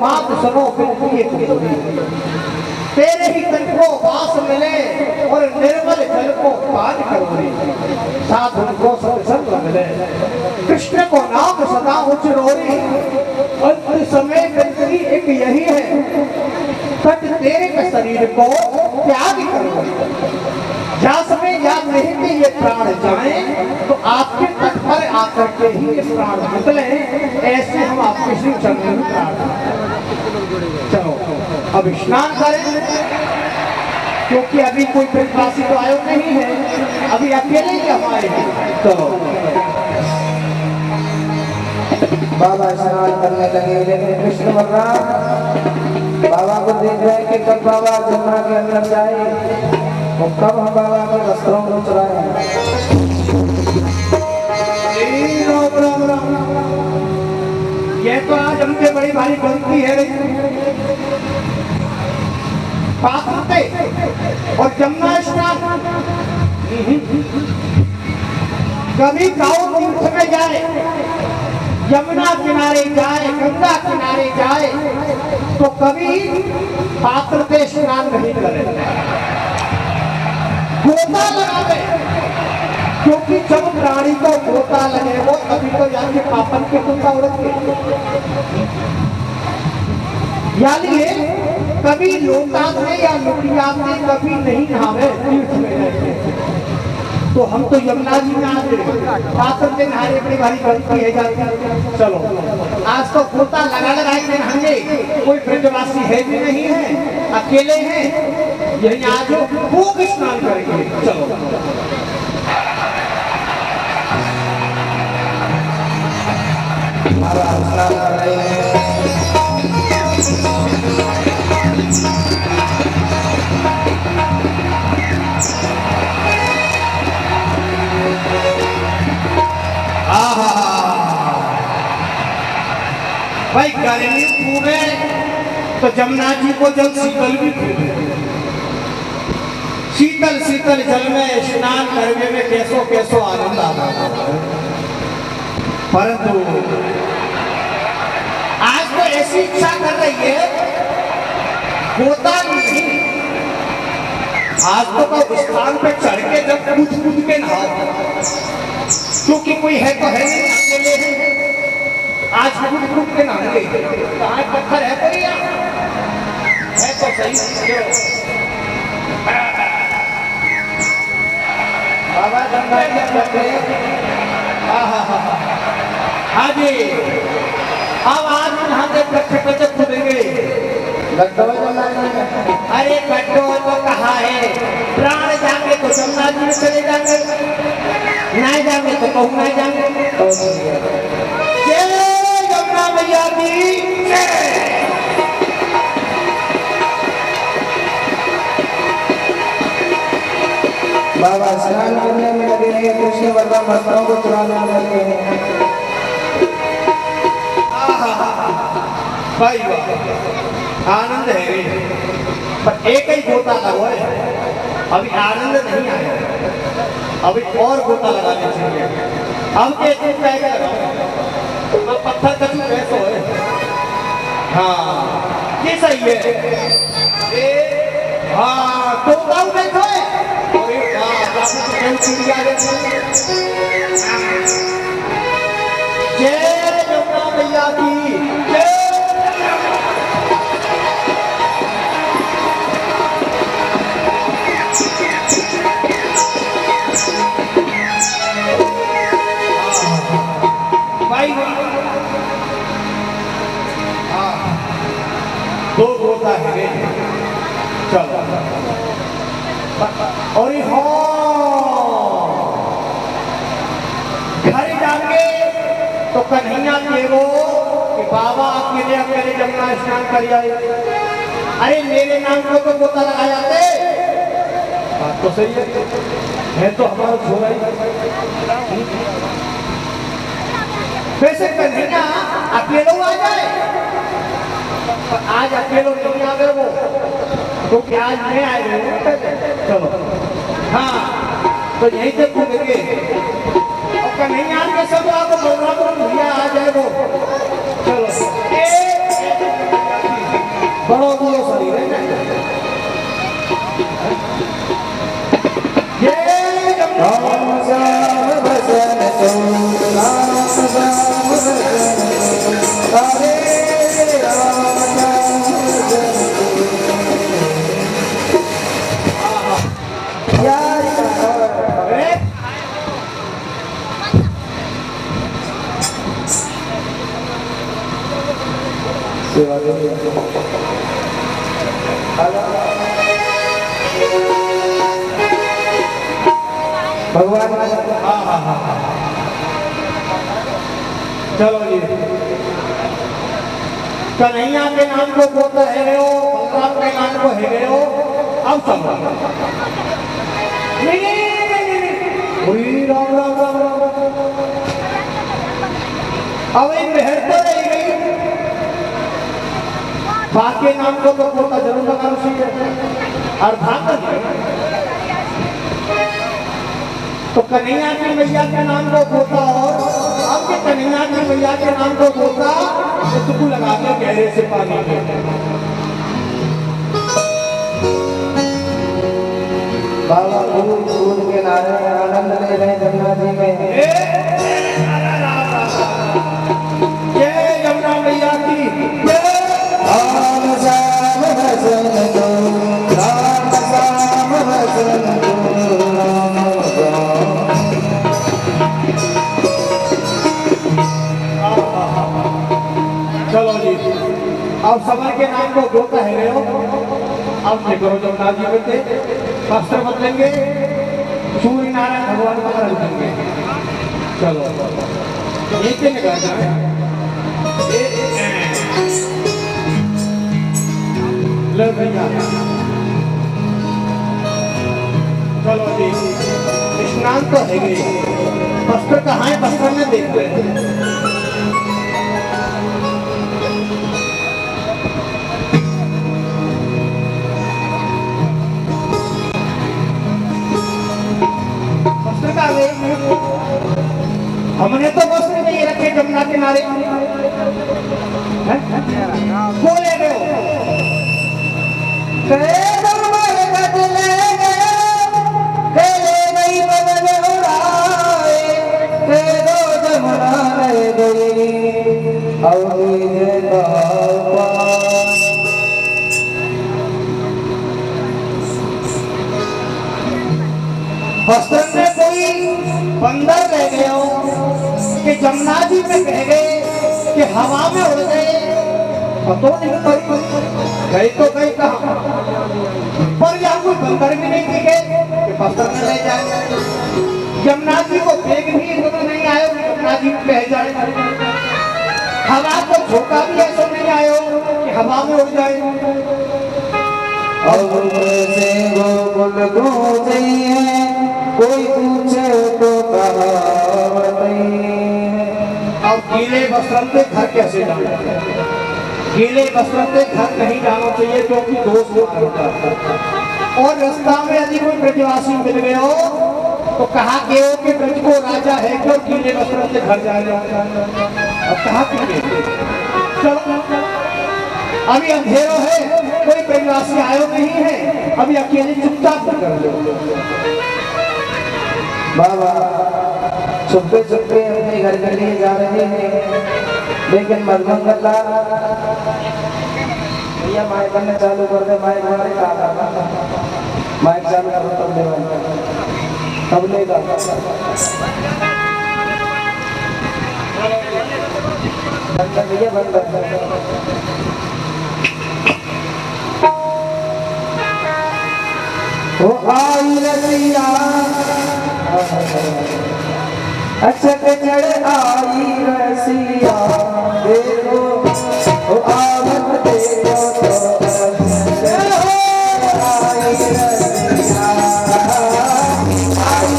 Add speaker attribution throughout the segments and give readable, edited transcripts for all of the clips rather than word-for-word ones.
Speaker 1: बात सुनो फिर तेरे ही तन को वास मिले और निर्मल जल को पान करो साधु को सत्संग मिले कृष्ण को नाम सदा उच्चरोरी अंत समय गति एक यही है तट तेरे के शरीर को त्याग करो जहाँ समय याद नहीं कि ये प्राण जाए तो आपके तट पर आकर के ही ये प्राण निकले ऐसे हम आपके श्री चरण में प्रार्थना चलो अब स्नान करें क्योंकि अभी कोई ब्रजवासी तो आयो नहीं है अभी अकेले ही हम आए हैं चलो
Speaker 2: बाबा स्नान करने लगे लेकिन कृष्ण बलराम बाबा को देख रहे हैं कि कब बाबा जमुना के अंदर जाए और कब हम बाबा के वस्त्रों को चुराए
Speaker 1: ये तो आज हमसे बड़ी भारी गलती है पापते और जमुना स्नान कभी गाँव तीर्थ में जाए यमुना किनारे जाए गंगा किनारे जाए तो कभी पात्र पे स्नान नहीं करे गोता लगावे क्योंकि जब प्राणी को गोता लगे वो तभी तो यानी पापन के कुंडा उड़ते यानी कभी लोटा से या लुटिया से कभी नहीं नहावे तीर्थ में रहते तो हम तो यमुना जी में आते पात्र से नहाने बड़ी भारी गलती है जाती चलो आज तो गोता लगा के नहाएंगे कोई ब्रजवासी है भी नहीं है अकेले हैं यही आज खूब स्नान करेंगे चलो
Speaker 2: स्नान कर रहे हैं
Speaker 1: भाई गर्मी खूब है तो जमुना जी को जल शीतल भी खूब है शीतल शीतल जल में स्नान करने में कैसो कैसो आनंद आता है परंतु आज तो ऐसी इच्छा कर रही है गोता नहीं आज तो का स्थान पे चढ़ के जब कूद कूद के नहाओ क्योंकि कोई है तो है नहीं अकेले हैं आज कूद कूद के नहाएंगे कहाँ पत्थर है कोई है तो सही
Speaker 2: बाबा गंगा जी करते
Speaker 1: हाँ जी अब आज नहाते कच्चे खुदेंगे अरे गड्ढो तो कहा है प्राण जाएंगे तो जमुना जी में चले जाएंगे नहीं जाएंगे तो कहूँ नहीं जाएंगे जय जमुना मैया की
Speaker 2: बाबा स्नान करने में लगे हैं कृष्ण बलराम वस्त्रों को चुराने में लगे हैं
Speaker 1: भाई आनंद है पर एक ही गोता लगा है अभी आनंद नहीं आया अभी और गोता लगाने चाहिए अब कैसे जाएगा अब पत्थर कचू कैसे है हाँ ये सही है हाँ तो गाँव बैठो है जय जमुना मैया की जय भाई दो गोता है चलो और घर जाके तो कन्हैया देवो कि बाबा अकेले अकेले जमुना स्नान कर आए अरे मेरे नाम को तो गोता लगा जाते बात तो सही है तो हमारा छोड़ा ही वैसे कन्हैया अकेले आ जाए आज अकेले नहीं आ गए वो तो क्या आज नहीं आए चलो हाँ तो यहीं से पूछेंगे और कन्हैया के सब आपको बोल रहा तो भैया आ जाए वो चलो
Speaker 2: सेवा देवी भगवान
Speaker 1: हाँ हाँ हाँ हाँ। चलो जी, कन्हैया के नाम को बोलते है रे हो, बलराम के नाम को है रे हो, अब सब राम राम राम राम। अब एक मेहर तो रह गई, बाकी नाम को तो बोलता जरूर लगा उसी अर्थात तो कन्हैया की मैया के नाम को बोलता और आपके कन्हैया की मैया के नाम को बोलता तो तुम लगा के गहरे से पानी में।
Speaker 2: बाबा दूध के नारे आनंद ले रहे जमुना जी में।
Speaker 1: जय यमुना मैया की जय।
Speaker 2: राम श्याम भजन दो, राम श्याम भजन दो, राम
Speaker 1: चलो जी, अब समय के नाम को दो कह रहे हो, अब देखो जमुना जी बेटे वस्त्र बदलेंगे, सूर्य नारायण भगवान का रंग देंगे। चलो नीचे निकल जाए, ले भैया चलो जी, स्नान तो है गई, वस्त्र कहाँ है, वस्त्र में देख रहे हैं। हमने तो वस्त्र नहीं रखे जमुना किनारे, वो ले गए वस्त्र में कोई बंदर रह गए हो कि जमुना जी में बह गए कि हवा में उड़ गए, पतो नहीं पड़ी गए तो गए कहाँ, पर यहाँ कोई बंदर भी नहीं दिखे कि वस्त्र में ले जाए। जमुना जी को फेंक भी तो नहीं आयो कि जमुना जी में बह जाए, हवा को झोंका भी ऐसा नहीं आयो कि हवा में उड़ जाए।
Speaker 2: और से गोकुल गूंजे कोई पूछे तो कहा
Speaker 1: अब गीले वस्त्र पे घर कैसे जाना, गीले वस्त्र पे घर नहीं जाना चाहिए क्योंकि दोष होता है। और रास्ता में यदि कोई ब्रजवासी मिल गए हो तो कहा गए कि ब्रज को राजा है क्यों गीले वस्त्र से घर जाएगा, अब कहा चलो अभी अंधेरों है, कोई ब्रजवासी आयो नहीं है, अभी अकेले चुपचाप कर दो।
Speaker 2: बाबा छुपे छुपे अपने घर के लिए जा रहे हैं, लेकिन मधुमंगल लाल भैया माइक करने चालू कर दे, माइक हमारे कहा माइक चालू कर तब ले तब लेगा। भैया बंद ओ आई रसिया अक्षत चढ़ आई रसिया देखो ओ आवत देखो तो आई रसिया आई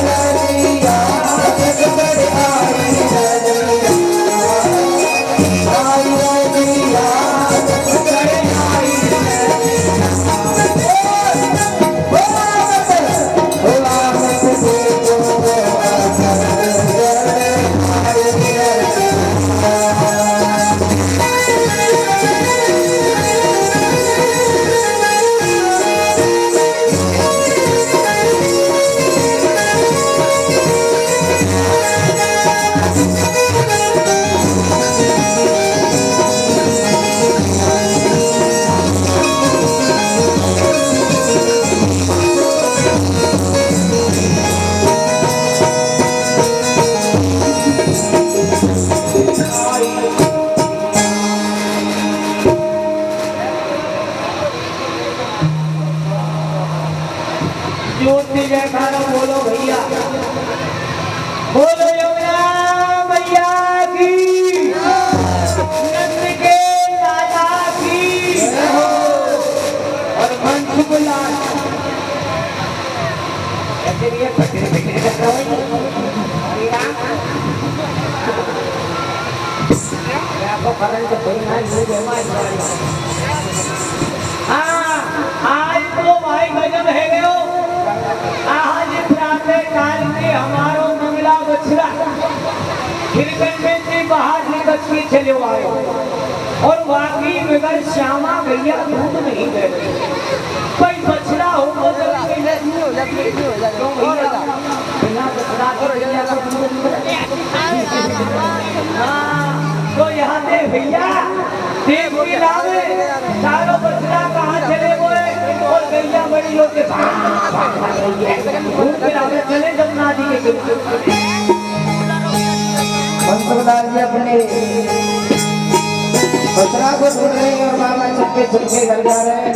Speaker 2: रसिया अक्षत चढ़ आई रसिया आई रसिया अक्षत चढ़ आई
Speaker 1: की जयकारा बोलो भैया, बोलो यमुना मैया की, नंद के लाला की, और मंच बुला ऐसे भी फटे फटे करता आपको करंट तो कोई ना नहीं देवा। हाँ आज तो भाई गजब है गयो, आज प्रातः काल के हमारो मंगला बछड़ा खिलकन में से बाहर निकल के चले आए, और वाकई मगर श्यामा भैया दूध नहीं दे कोई बछड़ा हो तो बिना बछड़ा तो भैया का दूध तो यहाँ दे भैया देख के लावे सारों बछड़ा कहाँ चले गए, और गैया बड़ी लोग के चले जमुना जी के
Speaker 2: मंत्रदार जी अपने बछड़ा को ढूंढ रहे हैं और बाबा चुपके चुपके घर जा रहे हैं।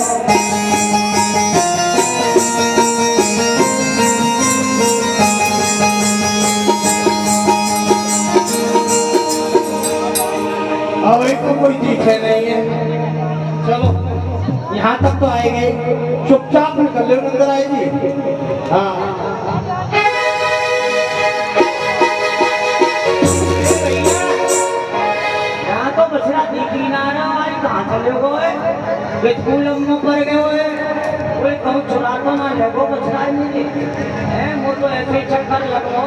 Speaker 1: अब एक तो कोई दिखे नहीं है, चलो यहाँ तक तो आएंगे, चुपचाप निकल ले अंदर आएगी। हाँ यहाँ तो बछड़ा दिख ही ना रहा, आज कहाँ चले गए, स्कूल पर गए हुए, कोई कहूँ चुरा तो ना लगो, बछड़ा ही नहीं है, वो तो ऐसे चक्कर लगो,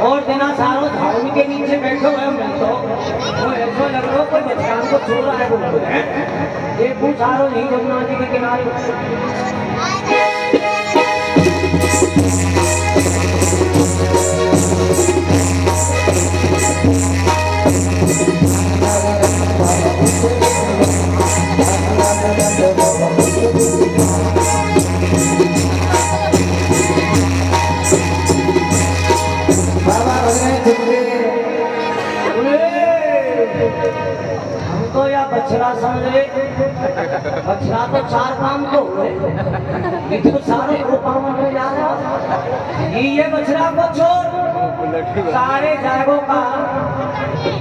Speaker 1: और बिना सारों झाड़ू के नीचे बैठे हुए मैं तो वो ऐसा लग रहा कोई बच्चा को छू रहा है बोलते हैं, ये कुछ सारों नहीं जमुना जी के किनारे। तो या बछड़ा समझ ले, बछड़ा तो चार काम तो हुए, ये तो सारे को काम में जा रहा, ये बछड़ा को छोड़ सारे जागों का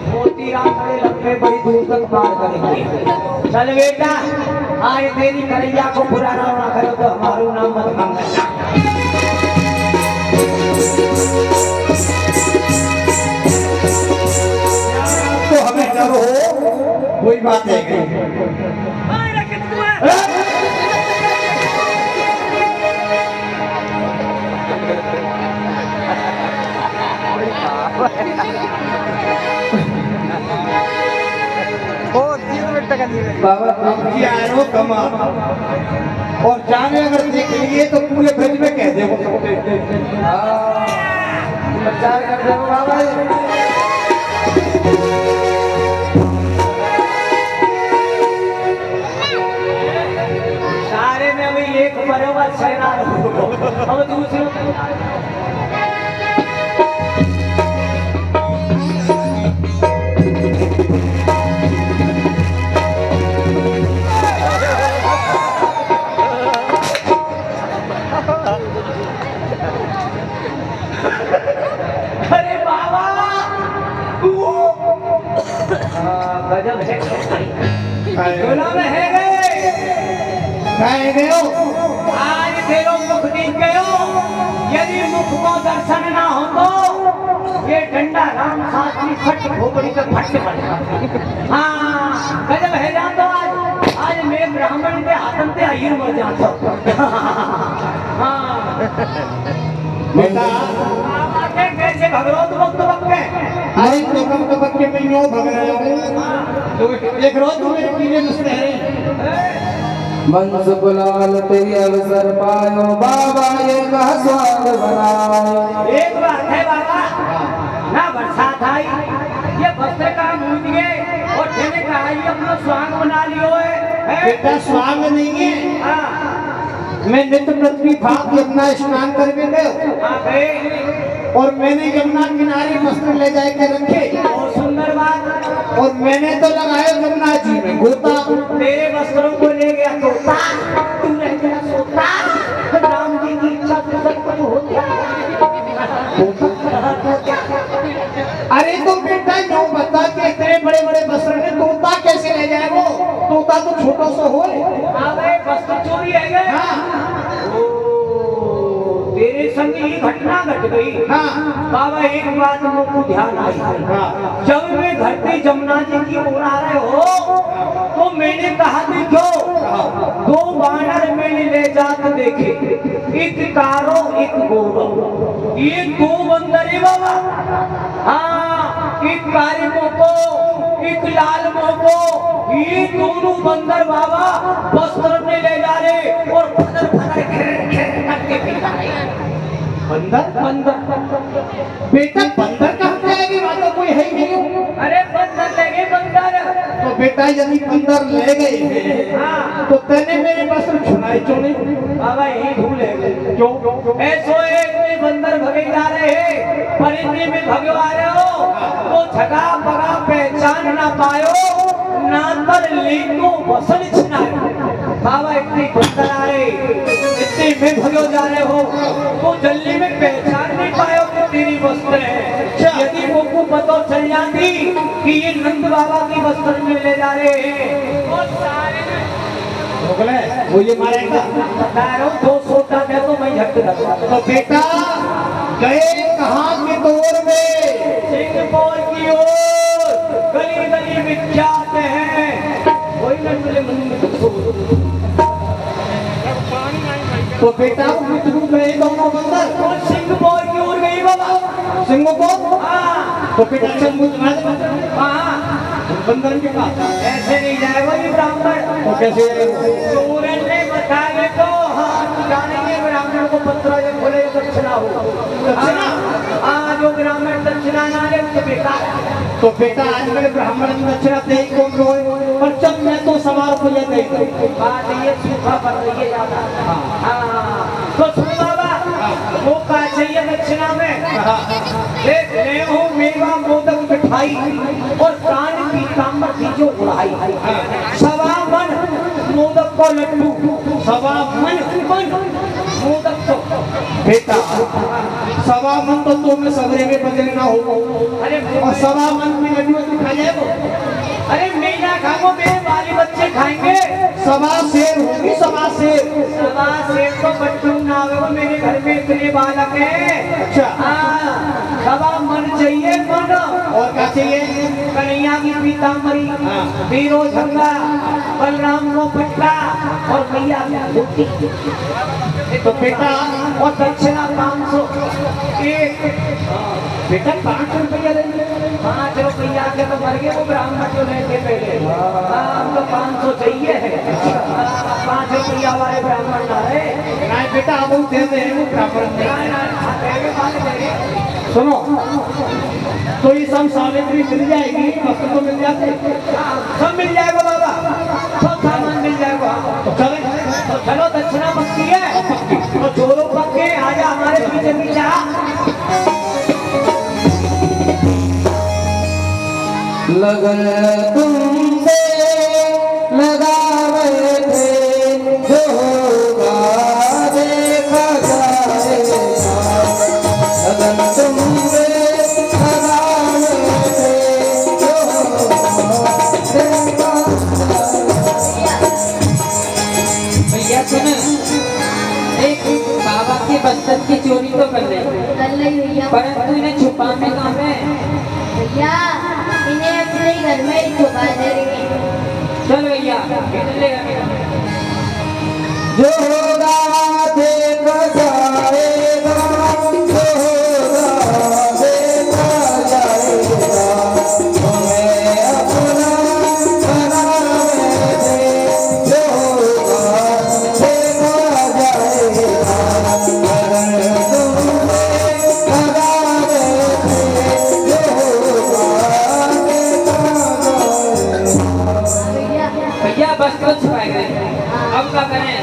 Speaker 1: मोती राम के लंबे बड़ी दूर तक पार करेंगे। चल बेटा आज तेरी कन्हैया को बुरा ना करो तो हमारू नाम मत मांगना। तो हमें डर हो कोई बात है बाबा कमा, और जाने अगर देख लिए तो पूरे ब्रज में कह दे प्रचार कर दे बाबा। सारे में अभी एक बराबर सेना अब दूसरे गजब है, में है गए आज तेरो मुख दिख गयो, यदि मुख को दर्शन ना हो तो ये डंडा राम शास्त्री फट खोपड़ी पे फट पड़ेगा। हाँ गजब है जान तो आज मैं ब्राह्मण के हाथन से अहिर मर जाता। हाँ बेटा कैसे भगरो तो वक्त वक्त अरे तो कम तो बच्चे में यूं भग रहे हो, तो एक रोज मेरे पीले नस्ते हैं
Speaker 2: मंस बुलाल तेरी अवसर पायो बाबा ये का स्वाद बनाओ।
Speaker 1: एक बात है बाबा ना बरसात आई ये बस्ते का मूझ गए और ठेले का आई अपना स्वांग बना लियो है। बेटा स्वांग नहीं है, हाँ मैं नित्य पृथ्वी भाग यमुना स्नान करके गए और मैंने यमुना किनारे वस्त्र ले जाके रखे, बहुत सुंदर बात, और मैंने तो लगाया यमुना जी में गोता, तेरे वस्त्रों को ले गया तोता, तू रह गया सोता, राम जी की इच्छा से सब कुछ होता बड़े बड़े वस्त्र ने तोता कैसे ले जाए वो? तोता तो छोटा सा हो।
Speaker 2: आ गए वस्त्र चोरी है गए।
Speaker 1: हाँ
Speaker 2: तेरे संग ये घटना घट गई।
Speaker 1: हाँ
Speaker 2: बाबा एक बात मुझको ध्यान आई।
Speaker 1: हाँ।
Speaker 2: जब मैं घर पे जमुना जी की ओर आ रहे हो तो मैंने कहा देखो दो बानर मैंने ले जाकर देखे, एक कारो एक गोरो। ये दो बंदर है बाबा। हाँ एक काले मोको एक लाल मोको, ये दोनों बंदर बाबा वस्त्र में ले जा रहे और फदर फदर करके पीता है।
Speaker 1: बंदर
Speaker 2: बंदर
Speaker 1: बेटा, बंदर कहाँ जाएगी? वहाँ तो कोई है ही नहीं।
Speaker 2: अरे बंदर लगे बंदर।
Speaker 1: तो बेटा यदि बंदर ले गए हैं
Speaker 2: हाँ
Speaker 1: तो तेने मेरे वस्त्र छुड़ाए क्यों नहीं?
Speaker 2: बाबा यही भूल है।
Speaker 1: क्यों?
Speaker 2: ऐसो एक में बंदर भगे जा रहे हैं, पर इतने में भगे आ रहे हो तो झगा पगा पहचान ना पायो, ना पर लीको वसन छिनायो। बाबा इतने बंदर आ रहे, इतने में भगे जा रहे हो तो जल्दी में पहचान नहीं पायो कि तेरी वस्त्र है। यदि वो पता चल जाती कि ये नंद बाबा की वस्त्र में ले जा रहे हैं और सारे
Speaker 1: वो ये मारेगा।
Speaker 2: बता रहा हूँ 200 का मैं तो मैं झट दूंगा।
Speaker 1: तो बेटा गए कहाँ की दौर में?
Speaker 2: सिंगापुर की ओर गली गली विख्यात हैं, कोई न मिले मुंह में कुछ।
Speaker 1: तो बेटा वो गए दोनों बंदर
Speaker 2: और सिंगापुर की ओर गई बाबा।
Speaker 1: सिंगापुर?
Speaker 2: हाँ
Speaker 1: तो बेटा चल
Speaker 2: हाँ
Speaker 1: बंदर के पास
Speaker 2: ऐसे नहीं जाएगा ये ब्राह्मण।
Speaker 1: तो कैसे?
Speaker 2: सूरज ने बताए तो हाँ जानेंगे ब्राह्मण को पत्र जब बोले दक्षिणा हो।
Speaker 1: दक्षिणा?
Speaker 2: हाँ जो ब्राह्मण दक्षिणा ना ले उसके बेकार।
Speaker 1: तो बेटा आज मेरे ब्राह्मण में दक्षिणा दे कौन रोए? पर जब मैं तो 100 रुपया दे
Speaker 2: बात ये सूखा पर रही है ज्यादा। हाँ तो सुन बाबा वो क्या चाहिए दक्षिणा में? देख ले हूँ मेवा मोदक मिठाई और कान की तांबर की जो उड़ाई। 1.25 मन मोदक को लड्डू,
Speaker 1: 1.25
Speaker 2: मन मोदक को।
Speaker 1: बेटा 1.25 मन तो तुम्हें सवेरे में बदले ना हो।
Speaker 2: अरे
Speaker 1: और 1.25 मन में लड्डू तो खा जाए वो?
Speaker 2: अरे मैं ना खाऊंगा, मेरे बाली बच्चे खाएंगे।
Speaker 1: 1.25 सेर होगी, 1.25 सेर।
Speaker 2: 1.25 सेर तो बच्चों ना आवे, मेरे घर में इतने बालक हैं।
Speaker 1: अच्छा।
Speaker 2: हाँ 1.25 मन चाहिए मन।
Speaker 1: और क्या चाहिए?
Speaker 2: कन्हैया की पीताम्बरी,
Speaker 1: हाँ।
Speaker 2: वीरो झंगा, बलराम को पट्टा और मैया की धोती।
Speaker 1: तो बेटा
Speaker 2: और दक्षिणा 500 एक।
Speaker 1: बेटा 5 रुपया देंगे।
Speaker 2: 5 रुपया के तो मर गए वो ब्राह्मण जो लेते पहले। हाँ हमको 500 चाहिए है। 5 रुपया वाले ब्राह्मण ना रहे।
Speaker 1: नहीं बेटा अब हम दे दें वो ब्राह्मण में। सुनो तो ये सब सावित्री मिल जाएगी, वस्त्र तो मिल जाते,
Speaker 2: सब मिल जाएगा बाबा, सब सामान मिल जाएगा।
Speaker 1: तो चले
Speaker 2: तो चलो दक्षिणा पक्की है तो जोरों पक्के आजा हमारे पीछे पीछे आ।
Speaker 3: लगन तुमसे लगावे थे जो होगा देखा जाएगा। लगन तुमसे लगावे थे जो होगा देखा जाएगा।
Speaker 4: भैया सुन, एक बाबा के बस्तर की चोरी तो कर रही
Speaker 5: भैया,
Speaker 4: परंतु इन्हें छुपाने काम है।
Speaker 5: भैया इन्हें अपने घर में ही छुपा देंगे।
Speaker 4: चल भैया इधर ले आ।
Speaker 3: जो होगा देखा जाएगा, जो होगा देखा जाएगा। तुम्हें अपना बनावे थे जो होगा देखा जाएगा। लगन तुमसे लगावे थे जो होगा देखा जाएगा।
Speaker 5: भैया
Speaker 4: भैया बस तो छुपाए गए, अब क्या करें?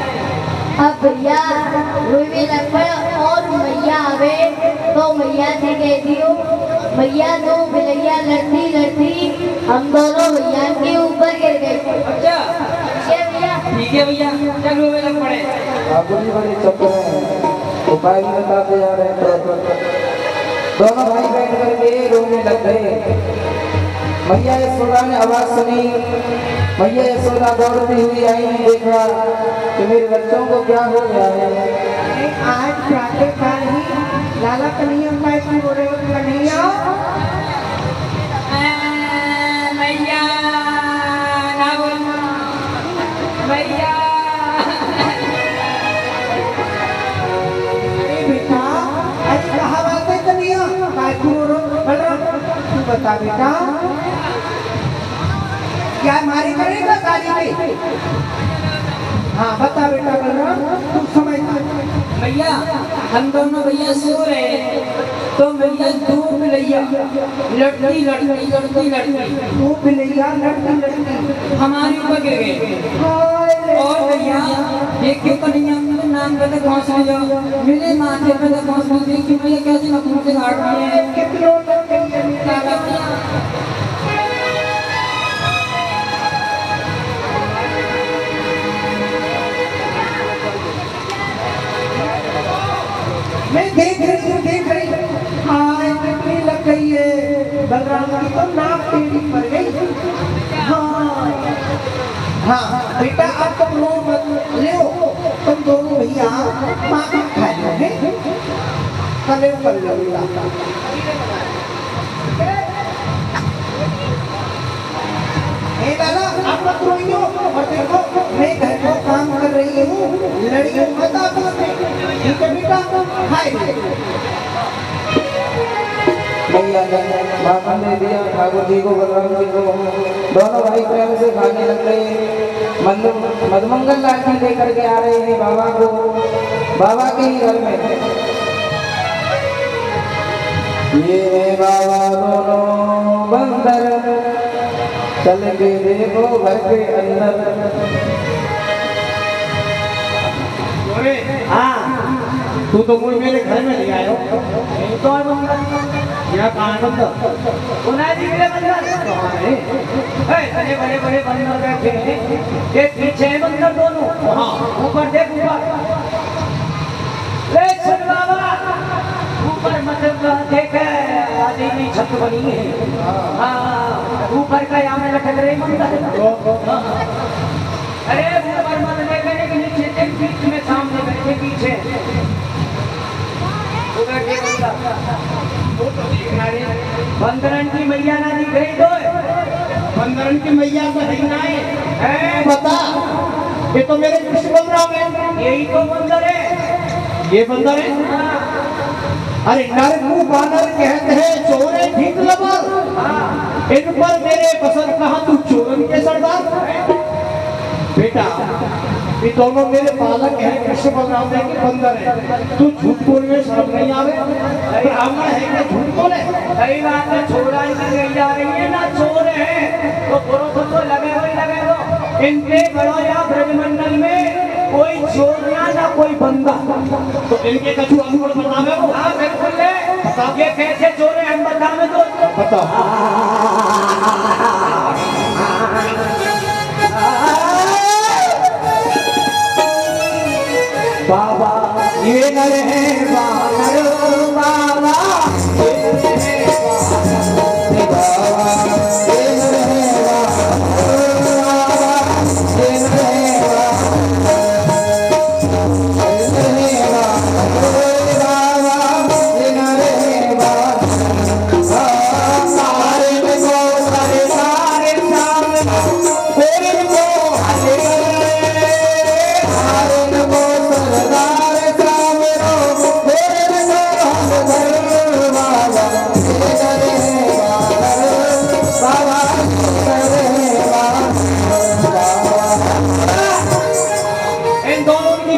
Speaker 5: अब भैया रुई लगभग और मैया आवे तो मैया से कह दियो भैया दो भैया लड़ती लड़ती हम दोनों भैया के ऊपर गिर गए।
Speaker 4: अच्छा
Speaker 5: ये भैया
Speaker 4: ठीक है भैया, चलो वे लग पड़े।
Speaker 3: आप बड़ी बड़ी चक्कर हैं, उपाय भी बताते जा रहे हैं। दोनों भाई बैठ करके रोने लग गए।
Speaker 2: मैया यशोदा ने आवाज सुनी। मैया यशोदा दौड़ती हुई आई, देखा कि मेरे बच्चों को क्या हो गया है।
Speaker 3: आज प्रातः काल ही लाला कन्हैया का इसमें बोले कन्हैया
Speaker 4: मैया ना बोल मैया।
Speaker 3: अरे बेटा आज कहाँ बात है कन्हैया काय रो तू बता बेटा क्या मारी करेगा काली में? हाँ बता बेटा बलराम तू समझ।
Speaker 4: भैया हम दोनों भैया सो रहे तो भैया दूर बिलैया लड़ती लड़ती लड़ती लड़ती
Speaker 3: तू बिलैया लड़ती लड़ती
Speaker 4: हमारे ऊपर गिर गए। और भैया एक के कन्हैया के नाम पे तो पहुंच लिया, मेरे माथे पे तो पहुंच लिया कि भैया कैसे लखनऊ से घाट में
Speaker 3: कितनों लोग क्या करते हैं? मैं देख रही हूँ हाय कितनी लग गई है बलराम की तो नाक टेढ़ी पड़ गई। हाँ बेटा अब तुम रो मत ले तुम दोनों भैया माँ का खा लोगे कले कर लो बेटा। ए लाला आप मत रोइयो और देखो मैं घर को काम कर रही हूँ लड़ियों मत आप ठीक है बेटा हाय
Speaker 2: मैया ने माखन दे दिया ठाकुर जी को, बलराम जी को। दोनों भाई प्रेम से खाने लग गए। मधुमंगल लाठी लेकर के आ रहे हैं बाबा को, बाबा के ही घर में। ये है बाबा दोनों बंदर, चल के देखो घर के अंदर।
Speaker 1: हाँ तू तो मुझे मेरे घर में ले आयो तो यहाँ कहाँ बंदर
Speaker 4: उन्हें दिखले बंदर बड़े बड़े बड़े बंदर बैठे हैं, ये पीछे है बंदर दोनों। हाँ ऊपर देख ऊपर ले सुन बाबा ऊपर मतलब देख आदि की छत बनी है। हाँ ऊपर का यहाँ में लटक रहे बंदर। अरे ऊपर मत देखने के नीचे देख बीच में सामने बैठे पीछे बंदरन की मैया ना दिख रही तो
Speaker 1: बंदरन की मैया तो है बता ये तो मेरे कृष्ण बलराम है।
Speaker 4: यही तो बंदर है।
Speaker 1: ये बंदर है। अरे नर को बानर कहते हैं चोरे ठीक लबर, इन पर मेरे पसंद कहा तू चोरन के सरदार। बेटा ये दोनों मेरे बालक हैं कृष्ण बलराम है कि बंदर है, तू झूठ बोलने में शर्म नहीं आवे? ब्राह्मण है कि झूठ बोले?
Speaker 4: सही बात है, छोड़ा नहीं जा रही है ना चोर है तो पुरुष तो लगे हो इनके बड़ो या ब्रजमंडल में कोई चोर ना कोई बंदा
Speaker 1: तो इनके कछु अनुभव बतावे हो?
Speaker 4: हाँ बिल्कुल है। ये कैसे चोर है हम बतावे तो
Speaker 1: बताओ।
Speaker 2: बाबा ये नर है बानर बाबा, ये नर है बाबा, ये नर है बाबा, ये नर है बाबा, ये नर है बाबा, ये नर है बाबा। सारे को सारे सारे सामने तेरे को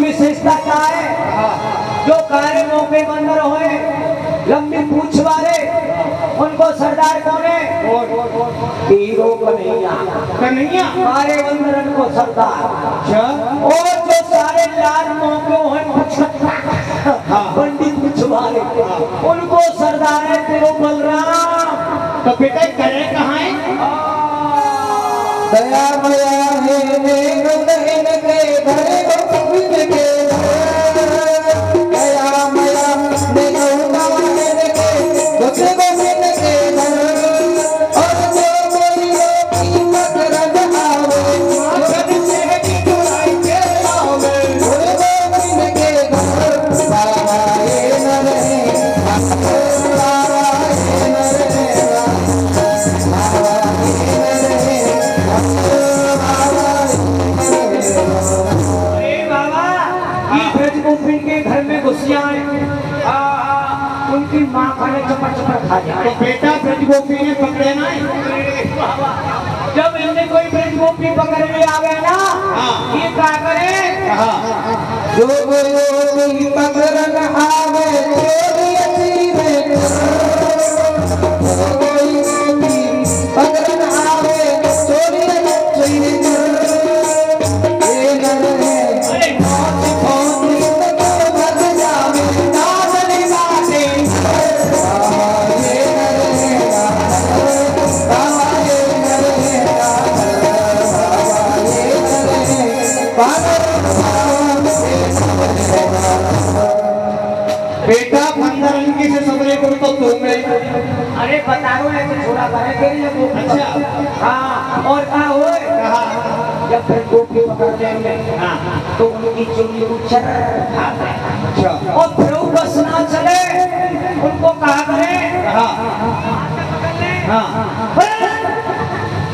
Speaker 4: विशेषता क्या है? जो कारे मुंह पे बंदर होए लंबी पूंछ वाले उनको सरदार कौन है? हीरो कन्हैया।
Speaker 1: कन्हैया
Speaker 4: कारे बंदरन को सरदार। और जो सारे लाल मुंह के होए पंडित पूंछ वाले उनको सरदार है तेरो बलराम।
Speaker 1: तो बेटा करे कहाँ है?
Speaker 2: दया मया है मेरे दहन के धरे गोविंद के, दया मया मेरे उतावन के गोविंद के धर, और जो
Speaker 4: माँ खाने चपड़ चपड़ खा जाए।
Speaker 1: तो बेटा ब्रज गोपी ने पकड़े ना
Speaker 4: जब इनने कोई ब्रज गोपी पकड़ में आवे ना,
Speaker 1: हाँ।
Speaker 4: ये क्या करे?
Speaker 2: जो गोपी पकड़न आवे चोरी असीवे पकड़न आवे चोरी असीवे ये नर है कौन तो भग जावे नाचने बाटे ये नर है बाबा ये नर है बाबा
Speaker 1: बेटा बंदर इनके से सबरे को तो तुम
Speaker 4: अरे बताओ ऐसे थोड़ा बारे के लिए वो
Speaker 1: अच्छा।
Speaker 4: हाँ, और कहा होए जब ब्रज गोपी पकड़ लेंगे तो उनकी चुंगी उछल खाते हैं।
Speaker 1: अच्छा
Speaker 4: और फिर वो बस ना चले उनको कहा करें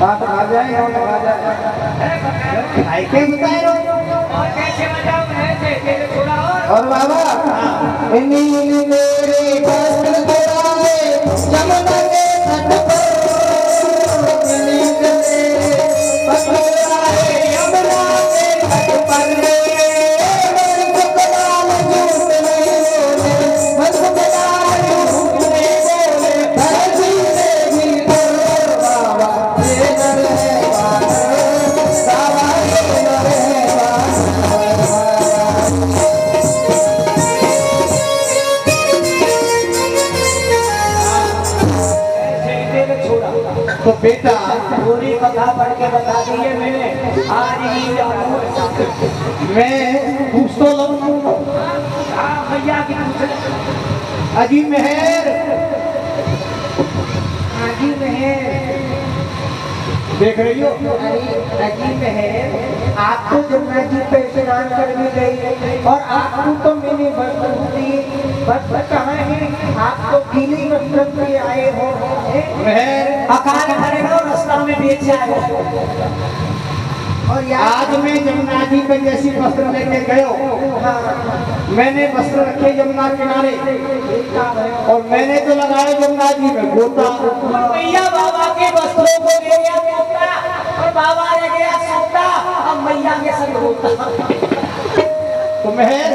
Speaker 2: बात आ जाए आ जाए
Speaker 1: भाई के बताए
Speaker 4: और कैसे बचाओ ऐसे थोड़ा
Speaker 2: और बाबा इन्हीं मेरे वस्त्र गिराए जमुना के तट पर इन्हीं मेरे वस्त्र गिराए यमुना के तट पर मेरे सुखलाल झूठ नहीं बोले बस सुखलाल झूठ नहीं बोले धरती से भी डर बाबा ये नर है बाबा ये नर है
Speaker 4: छोड़ा
Speaker 1: तो बेटा
Speaker 4: पूरी कथा पढ़ के बता दी है मैंने आज ही जानू
Speaker 1: मैं पूछ तो लूं
Speaker 4: भैया की पूछ
Speaker 1: अजी मेहर
Speaker 3: आजी में
Speaker 1: देख रही हो
Speaker 3: अरे अजीब है आप तो जमुना जी पे स्नान करने गई और आपको तो मैंने वस्त्र दी वस्त्र कहाँ है आप तो गीली वस्त्र पे आए हो
Speaker 1: मेहर
Speaker 4: अकाल करेगा रास्ता में बेच आए
Speaker 3: और यार
Speaker 1: आज मैं जमुना जी पे जैसी वस्त्र लेके गयो मैंने वस्त्र रखे यमुना किनारे और मैंने तो लगाए जमुना जी में गोता
Speaker 4: मैया बाबा के वस्त्रों को ले गया पोता और बाबा ले गया सोता अब मैया के संग होता
Speaker 1: तो मेहर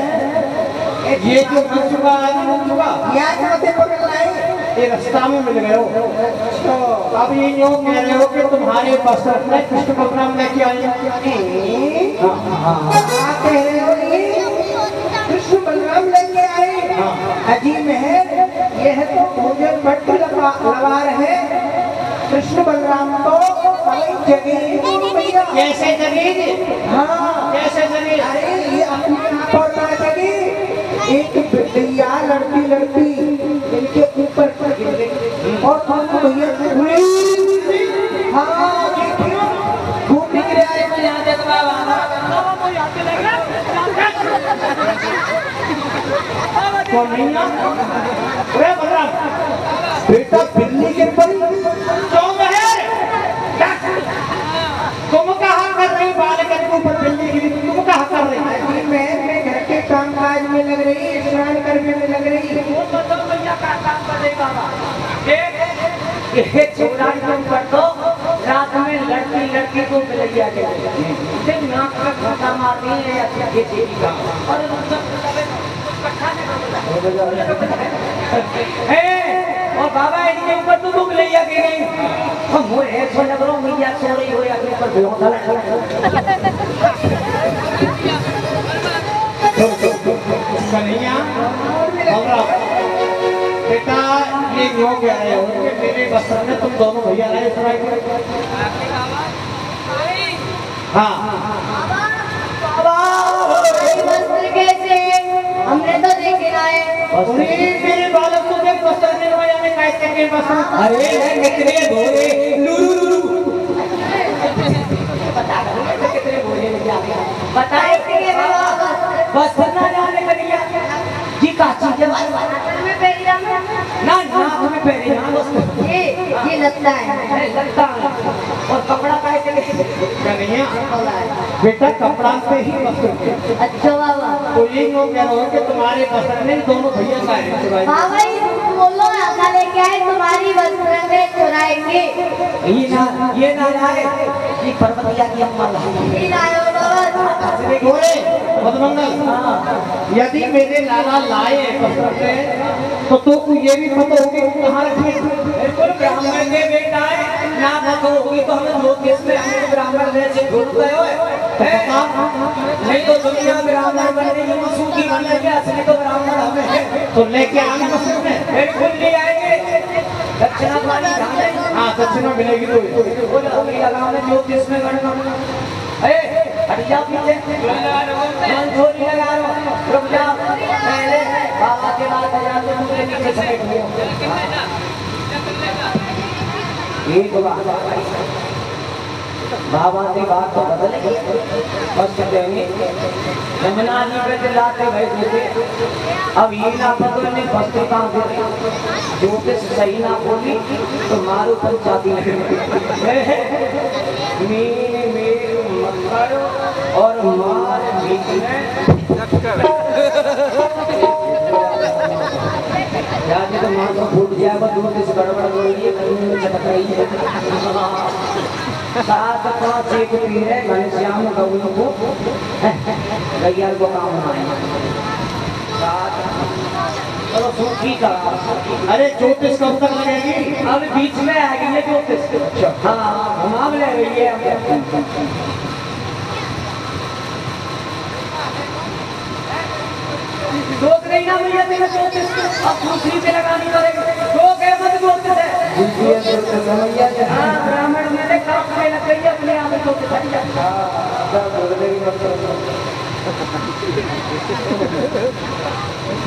Speaker 1: ये जो बन चुका आज बन चुका
Speaker 3: याद मत पकड़ लाई
Speaker 1: ये रास्ता में मिल गए हो तो अब ये यूं कह रहे हो कि तुम्हारे वस्त्र अपने कृष्ण बलराम लेके आए
Speaker 3: आप कह रहे हो ये कृष्ण बलराम लेके आए अजीब है यह तो मुझे भट्ट लगा रहे कृष्ण बलराम तो कई जगह भैया
Speaker 1: कैसे जगह
Speaker 3: हाँ
Speaker 1: कैसे जगह
Speaker 3: अरे ये अपने आप और ना जगी एक बिटिया लड़की इनके ऊपर पर गिर गई और दोनों भैया हाँ देखियो घूम निकले आए मैं यहाँ देख
Speaker 1: तो नहीं ना अरे बलराम बेटा बिल्ली के परी क्यों मेहर तुम कहाँ कर रही बालक के ऊपर बिल्ली गिरी तुम कहाँ कर रही
Speaker 3: मैं घर के काम काज में लग रही स्नान करने में लग रही
Speaker 4: वो तो मैया का काम कर दे बाबा ये छोड़ा तुम कर दो रात में लड़की को मिलैया के से नाक पे घाटा मारनी है या ये चीज का और और बाबा इनके ऊपर तो तुम ले के गई हम वो है सो लग रहा मैया सो रही हो या अपने पर बेहोश
Speaker 1: कन्हैया बेटा ये क्यों कह रहे हो कि मेरे वस्त्र में तुम दोनों भैया लाए सुनाई हाँ
Speaker 5: वस्त्र कैसे हमने तो देखे आए
Speaker 1: मेरे बालक को देख वस्त्र निर्माया में कैसे के वस्त्र
Speaker 4: अरे कितने भोरे लुलु कितने भोरे
Speaker 5: बताए थे ये
Speaker 4: बस ना जाने करिया जी का चीज है
Speaker 5: में पहला
Speaker 4: ना नाक में पहने ना बस
Speaker 5: ये लगता है
Speaker 4: लगता है और कपड़ा कैसे
Speaker 1: कन्हैया बेटा कपड़ा पे ही वस्त्र
Speaker 5: अच्छा बाबा
Speaker 1: तो ये क्यों कह रहे हो कि तुम्हारे वस्त्र में दोनों भैया का है
Speaker 5: हाँ भाई बोलो आका लेके आए तुम्हारी वस्त्र में चुराएंगे।
Speaker 4: ये ना लाए ये पर्वतिया की अम्मा लाए।
Speaker 5: ये लायो बाबा।
Speaker 1: बोले मधुमंगल, यदि मेरे लाला लाए वस्त्र तो तू ये भी पता होगी कि कहाँ रखे।
Speaker 4: बिल्कुल ब्राह्मण के बेटा है ना पता होगी तो हमें ज्योतिष में हमें ब्राह्मण जैसे ढूंढ गए हो नहीं तो दुनिया ब्राह्मण बनने की मसूकी बन गई असली तो ब्राह्मण हमें है।
Speaker 1: तो लेके आने वस्त्र में
Speaker 4: बिल्कुल ले आएंगे दक्षिणा पानी खाने।
Speaker 1: हाँ दक्षिणा मिलेगी तो
Speaker 4: बिल्कुल अभी लगाने ज्योतिष में गणना हट जा पीछे मन छोरी लगा रहा रुक जा पहले बाबा के बाद बजा तो दूसरे नीचे समेट एक बाबा की बात तो बदलेगी बस देंगे यमुना जी पे चिल्लाते बैठे थे अब ये ना पता नहीं बस्ते कहाँ देते ज्योतिष सही ना बोली तो मारो पंचायती मेरे मक्खर और मार बीच में जाके तो मार को फूट जाएगा ज्योतिष गड़बड़ हो रही है कहीं में चटक रही है। सात पाँच एक पीर है घनश्याम गौलों को गैया को काम आए चलो सूखी का।
Speaker 1: अरे ज्योतिष कब तक लगेगी।
Speaker 4: अब बीच में आ गई है ज्योतिष। हाँ घुमाव ले रही है रोक नहीं ना भैया तेरा ज्योतिष अब दूसरी पे लगानी पड़ेगी रोक है मत ज्योतिष है। हाँ ब्राह्मण मैंने काम करने लग गई अपने आप में ज्योतिष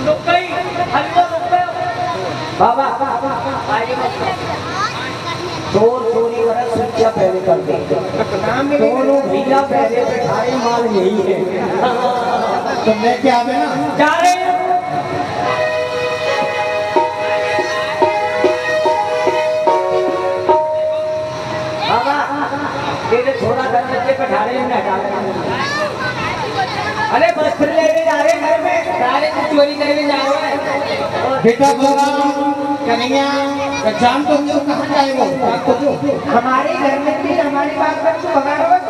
Speaker 4: रुक गई हलवा रुक गए बाबा चोर चोरी कर सुरक्षा पहले कर दे दोनों भैया पहले बैठाए माल यही है।
Speaker 1: तो लेके आवे ना
Speaker 4: जा रहे हैं बाबा तेरे थोड़ा घर बच्चे बैठा रहे हैं हटा अरे वस्त्र लेके जा रहे घर में सारे चोरी करके जा रहे हैं।
Speaker 1: बेटा बोला कन्हैया जान तो क्यों कहाँ जाए वो बात तो जो
Speaker 3: हमारे घर में भी हमारी बात पर तू भगा रहा है।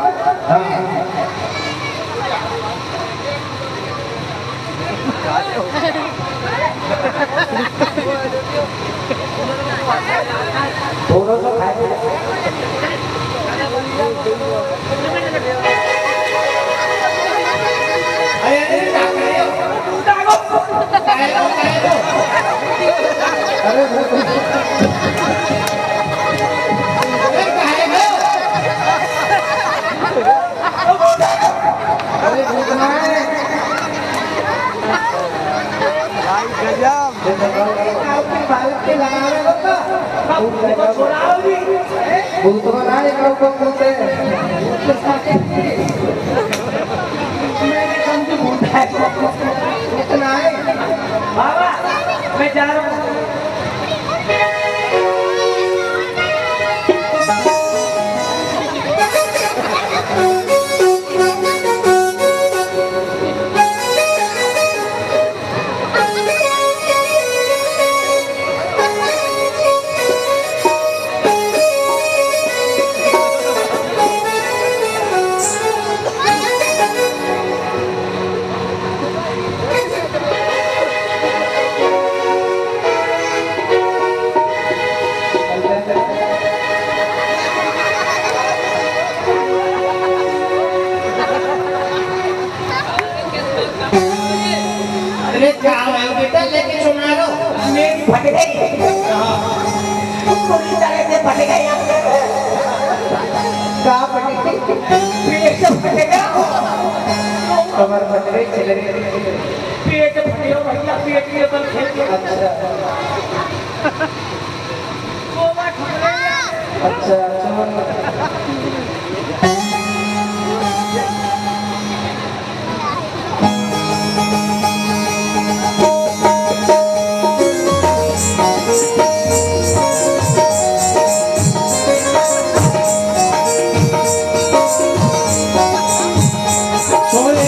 Speaker 4: थोड़ा सा खाए
Speaker 3: इतना है
Speaker 4: बाबा मैं जा रहा हूँ
Speaker 1: अरे क्या है बेटा लेके सुना लो
Speaker 4: मेरी फट गई पूरी तरह से फट गई
Speaker 3: का पटी
Speaker 4: पेट से फटेगा
Speaker 3: कमर फट गई चल रही
Speaker 4: पेट फटेगा भैया पेट के ऊपर खेल के
Speaker 3: अच्छा
Speaker 4: गोवा ठुक गया
Speaker 3: अच्छा अच्छा
Speaker 1: सोए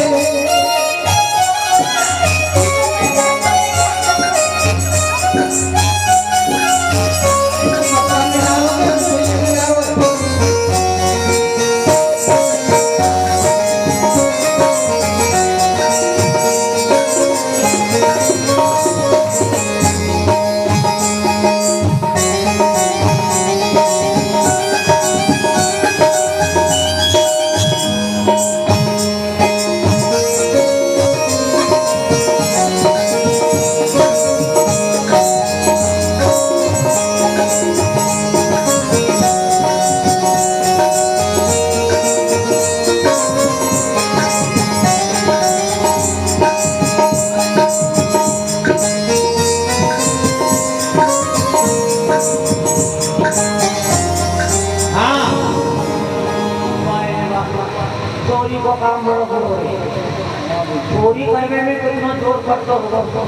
Speaker 4: चोरी करने में कितना जोर पड़ता होगा।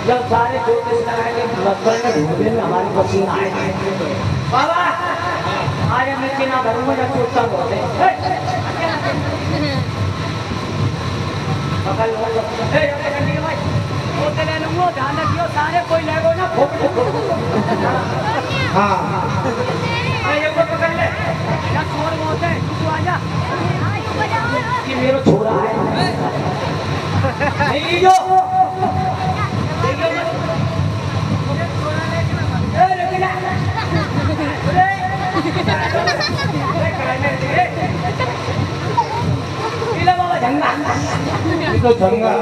Speaker 4: जब सारे ज्योतिष लगाएंगे लश्कर में ढूंढने में हमारी पसीना आए। बाबा आज हम इसके ना करूँगा जब सोचता बोलते पकड़ लो भाई बोलते ले लूँगा ध्यान रखियो सारे कोई लगो ना
Speaker 1: हाँ
Speaker 4: ये को पकड़ ले या चोर बोलते हैं तू आजा कि मेरा छोरा है नहीं लीजो
Speaker 1: ये तो झंगा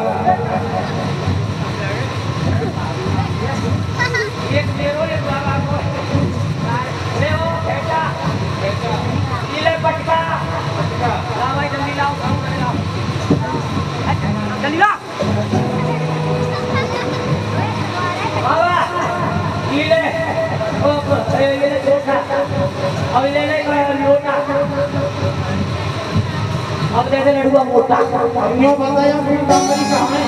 Speaker 4: एक मेरो एक बाबा को ले ओ बेटा ये ले पटका लाओ भाई जल्दी लाओ जल्दी ला बाबा ये ले ओ ये ले छोटा अब ले ले लोटा अब दे दे लड़ुआ मोटा
Speaker 1: हमने बताया पीताम्बरी कहाँ है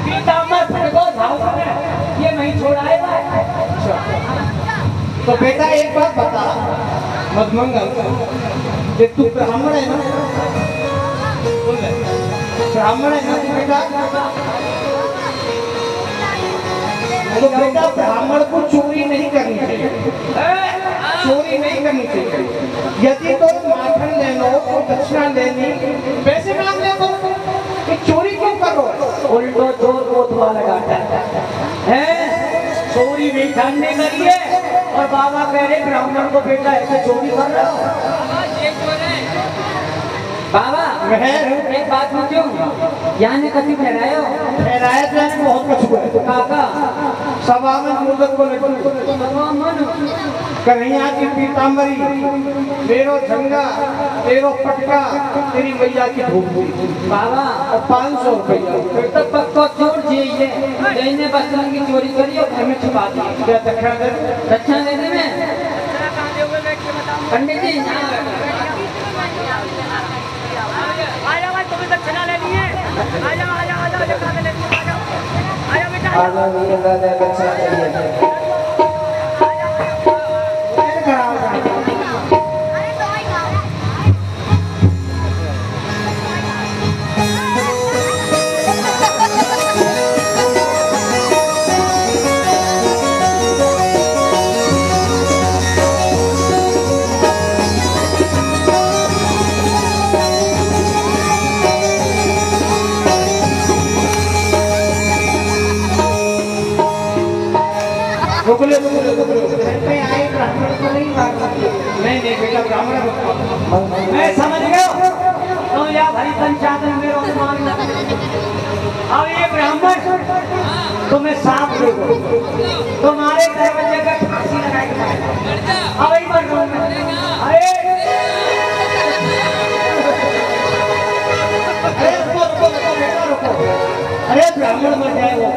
Speaker 4: पीताम्बर फटको झाऊ ये नहीं छोड़ाएगा।
Speaker 1: तो बेटा एक बात बता मधुमंगल ये तू ब्राह्मण है ना बोल ले ब्राह्मण है ना तू बेटा तो बेटा ब्राह्मण को चोरी नहीं करनी चाहिए चोरी नहीं करनी चाहिए यदि तो माखन ले लो तो दक्षिणा लेनी पैसे मांग ले तो ये चोरी क्यों करो
Speaker 4: उल्टो चोर कोतवा लगाता है चोरी भी ठंडे करिए और बाबा कह रहे ब्राह्मण को बेटा ऐसे चोरी कर रहे हो बाबा एक बात पूछूं यहाँ ने कभी ठहरायो
Speaker 1: ठहराया तो यानी बहुत कुछ हुआ है
Speaker 4: काका
Speaker 1: सभा में मूर्त को लड्डू कन्हैया की पीताम्बरी मेरो झंगा तेरो पटका तेरी मैया की धूप
Speaker 4: बाबा
Speaker 1: और 500 रुपया
Speaker 4: फिर तो पक्का चोर चाहिए लेने बचन की चोरी करी और घर में छुपा दी
Speaker 1: क्या दक्षिणा दे
Speaker 4: दक्षिणा देने में पंडित जी आजा भाई तुम्हें दक्षिणा लेनी है आजा आजा आजा आजा कहाँ लेनी है आजा आजा बेटा
Speaker 2: आजा ये दादा दक्षिणा चाहिए
Speaker 1: रुकले रुकले रुकले
Speaker 3: मैं आए ब्राह्मण को नहीं मारना
Speaker 1: नहीं नहीं बेटा ब्राह्मण
Speaker 4: मैं समझ गया तो या भरी पंचायत में मेरा अनुमान अब ये ब्राह्मण तुम्हें सांप दे दो तुम्हारे दरवाजे पे फांसी लगाएगा अब ही मर रहा हूं अरे
Speaker 1: अरे ब्राह्मण मर जाए वो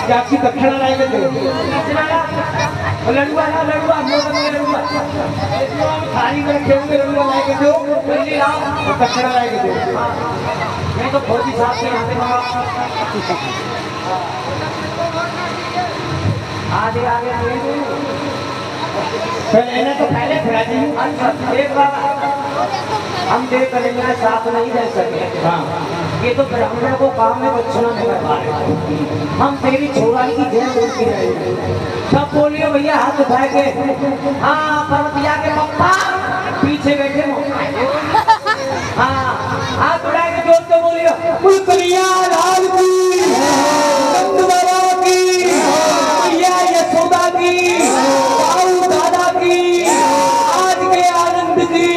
Speaker 1: जाकी दक्षिणा लाएंगे तो
Speaker 4: लड़ुआ ना लड़ुआ लड़ुआ
Speaker 1: थाली में रखे होंगे लड़ुआ लाएंगे तो दक्षिणा लाएंगे तो
Speaker 4: मैं तो फौजी साहब से यहाँ पे आगे आगे
Speaker 1: लेना तो पहले खिलाती हूँ
Speaker 4: अच्छा देख बाबा हम देख करेंगे साथ नहीं रह सके
Speaker 1: हाँ
Speaker 4: ये तो ब्राह्मण को काम में बच्चों में कर पा रहे हम तेरी छोड़ा की जय बोलती रहे सब बोलिए भैया हाथ उठाए के हाँ पर्वतिया के पप्पा पीछे बैठे हाँ हाथ उठाए के जोर से बोलिए
Speaker 1: कुलकलिया लाल की नंदवरा की मैया यशोदा की बाऊ दादा की आज के आनंद की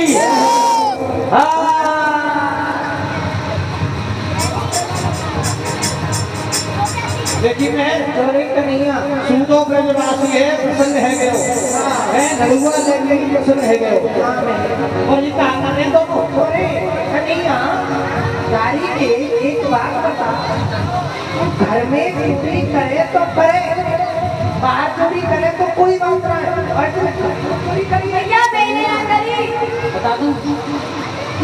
Speaker 1: देखिए मैं
Speaker 3: चोरी कन्हैया
Speaker 1: सूदो ब्रजवासी है प्रसन्न है गयो है नरुआ लेने की प्रसन्न है गयो और ये कहा ने तो
Speaker 3: चोरी कन्हैया गाड़ी के एक बात बता घर में चोरी करे तो करे बाहर चोरी करे तो कोई बात नहीं चोरी करिए
Speaker 5: भैया पहले
Speaker 4: बता दूं?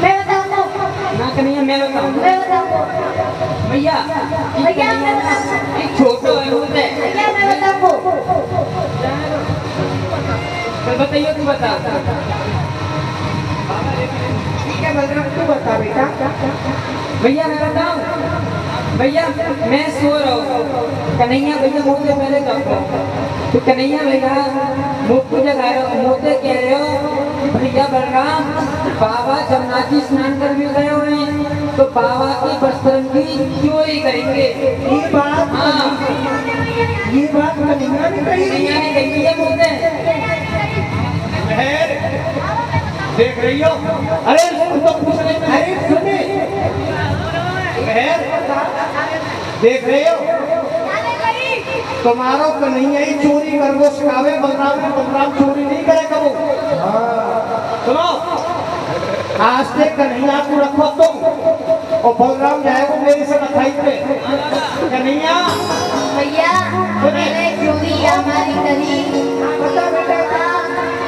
Speaker 5: मैं बताऊंगा।
Speaker 4: ना कन्हैया मैं बताऊं।
Speaker 5: मैं बताऊंगा।
Speaker 4: भैया
Speaker 5: भैया मैं बताऊंगा।
Speaker 4: एक छोटो है मुझे।
Speaker 5: भैया मैं बताऊंगा।
Speaker 4: चल बताइए तू बता।
Speaker 3: ठीक है बलराम तू बता बेटा।
Speaker 4: भैया मैं बताऊं? भैया मैं सो रहा हूँ, कन्हैया भैया मुझसे पहले जग रहा हूँ, तो कन्हैया भैया मुझको जगा रहे हो, मुझसे कह रहे हो भैया बलराम बाबा जमुना जी स्नान कर भी गए हुए हैं, तो बाबा की वस्त्र की चोरी करेंगे।
Speaker 3: ये बात
Speaker 4: हाँ
Speaker 3: कन्हैया ने कही।
Speaker 4: कन्हैया ने कही है मुझसे।
Speaker 1: बहन, देख रही हो? अरे तो पूछ रहे थे।
Speaker 3: अरे सुने
Speaker 1: बहन, देख रहे हो? तुम्हारो कन्हैया ही चोरी कर वो सिखावे बलराम को, बलराम चोरी नहीं करे कबो। सुनो, आज से कन्हैया को रखो तुम और बलराम जाएगा मेरे से बधाई पे। कन्हैया
Speaker 5: भैया मैंने चोरी हमारी करी।
Speaker 3: बता बेटा।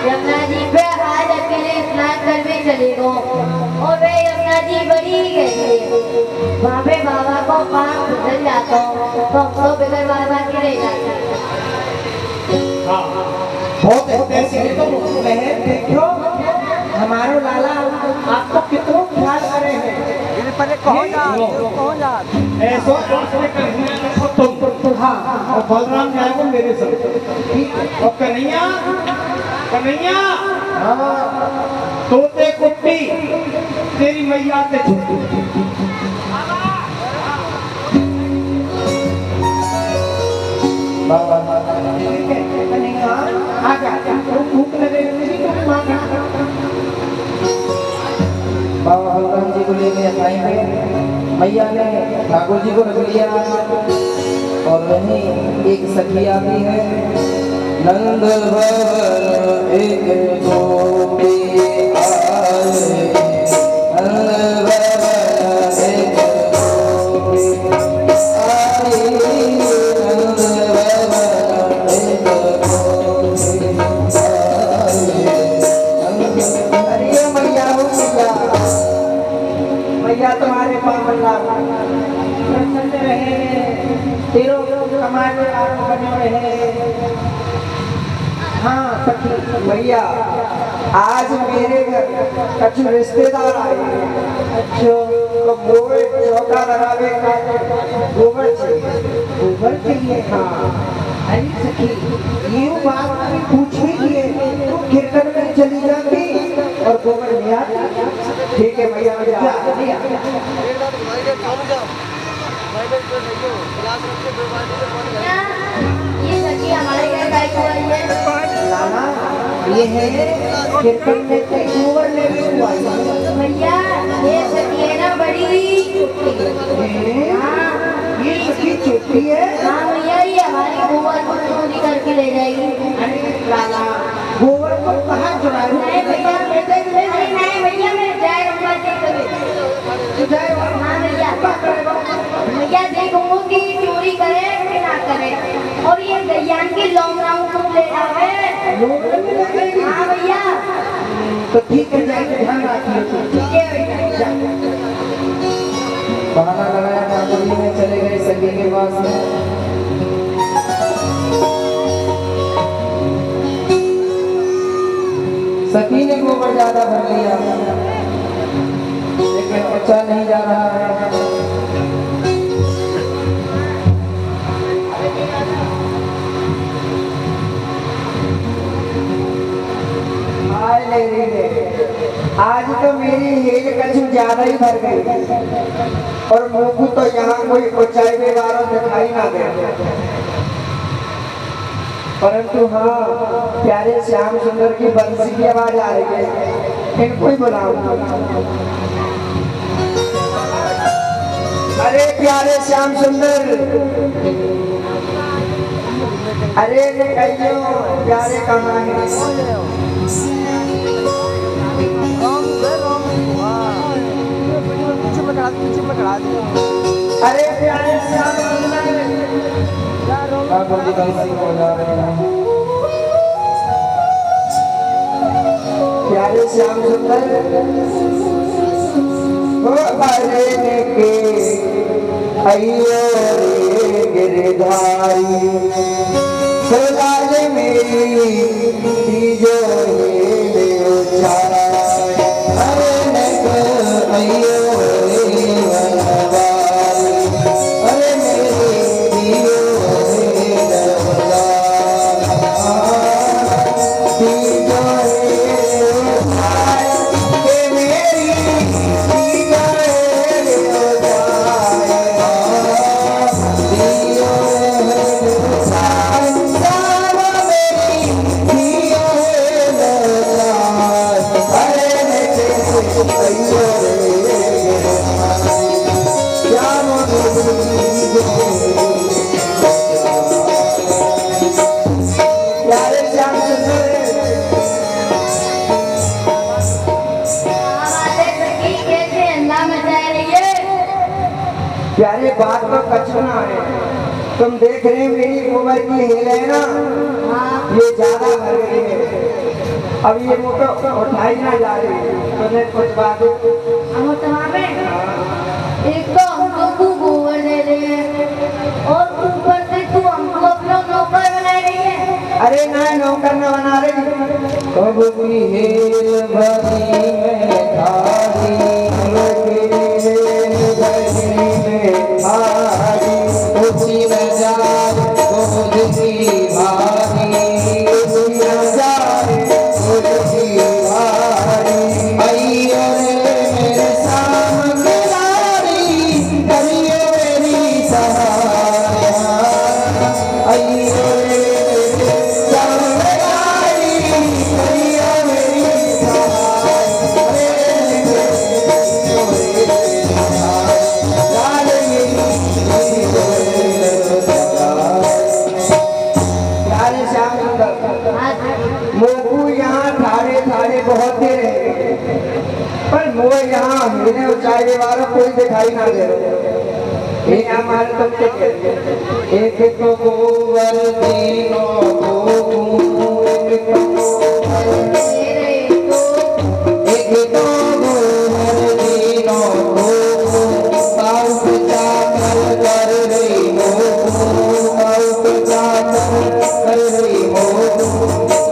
Speaker 5: यमुना जी पे आज अकेले स्नान करने चले गो और वे यमुना जी बड़ी गई वहाँ पे बाबा को पाप फिसल जाता हूँ तो हमको बगैर बाबा के रह जाते।
Speaker 1: हाँ, बहुत ऐसी है तुम।
Speaker 3: बहन देखो हमारो लाला आपको कितना ख्याल करे हैं।
Speaker 1: ऐसा कन्हैया रखो तुम। हाँ, और बलराम जाएगा मेरे से। ठीक है। और कन्हैया कन्हैया तोते कुट्टी तेरी मैया से छुट्टी।
Speaker 3: कन्हैया आ जा भूख लगे मांगा।
Speaker 2: बाबा बलराम जी को लेके आएंगे। मैया ने ठाकुर जी को रख लिया और वहीं एक सखी आती है। नंद भवन एक गोपी आए, नंद भवन एक गोपी आए, नंद भवन एक गोपी आए। अरे मैया हो
Speaker 3: मैया तुम्हारे पावन लाल प्रसन्न रहे तेरो कमाने बने रहे। हाँ सखी मैया आज मेरे घर कुछ रिश्तेदार आए। अच्छा तो मोए चौका लगावे का गोबर चाहिए। हाँ अरे सखी ये बात पूछे लिए तो कीर्तन में चली जाती और गोबर ले आती। ठीक है भैया भैया
Speaker 5: ये सखी हमारे घर गाय को आई है।
Speaker 3: लाला ये है कीर्तन में कई गोबर ले हुआ
Speaker 5: भैया ये सखी है ना बड़ी हाँ
Speaker 3: ये सखी छोटी है।
Speaker 5: हाँ भैया ये हमारी गोबर को चोरी करके ले जाएगी।
Speaker 3: अरे लाला गोबर को कहाँ चुराए?
Speaker 5: नहीं भैया नहीं भैया मैं जय अम्बा जी कभी
Speaker 3: जय
Speaker 5: हाँ भैया भैया देखूंगा कि चोरी करे कि ना करे और ये गैयान की लॉन्ग राउंड को ले जावे। हाँ भैया
Speaker 3: तो ठीक है जाएंगे ध्यान रखिए।
Speaker 5: ठीक है भैया।
Speaker 2: बहाना लगाया ठाकुर जी ने चले गए सखी के पास में। सखी ने गोबर ज्यादा भर लिया लेकिन अच्छा नहीं जा रहा है।
Speaker 3: आज तो मेरी हेल कछु ज्यादा ही भर गई और मुंह को तो यहाँ कोई ऊंचाई में वाला दिखाई ना दे। परंतु हाँ प्यारे श्याम सुंदर की बंसी की आवाज आ रही है। इनको ही बुलाओ। अरे प्यारे श्याम सुंदर अरे कहियो प्यारे कहाँ है? अरे प्यारे श्याम सुंदर
Speaker 2: ठाकुर जी बंसी को बजा रहे हैं। प्यारे श्याम सुंदर ओ अरे के अयो रे गिरधारी सोलाल मेरी जो ले उछारा अरे नक अयो रे वनवारी अरे मेरी जो ले प्यारे बात तो कचना है। तुम देख रहे हो मेरी उम्र की हिल है ना, ये ज्यादा भर गई है। अब ये मोटर उठाई ना जा रही। तुम्हें कुछ बात
Speaker 5: एक तो हमको तू गोबर दे रही है और ऊपर से तू हमको अपना नौकर बना रही है।
Speaker 2: अरे ना नौकर न बना रही। कब की हेल भरी में थारी उसी नजार गोद की भारी उसी नजार गोद की भारी अयो रे मेरे सामने लारी करियो मेरी सहारा अयो रे मेरे सामने लारी करियो मेरी सहारा मोकू यहाँ ठाड़े ठाड़े बहुत दे रहे पर मोह यहाँ हिलने ऊंचाई वाला कोई दिखाई ना दे रहा। ये हमारे तुमसे एक तो गोबर तीनों एक तो गोबर तीनों कर रही कर रही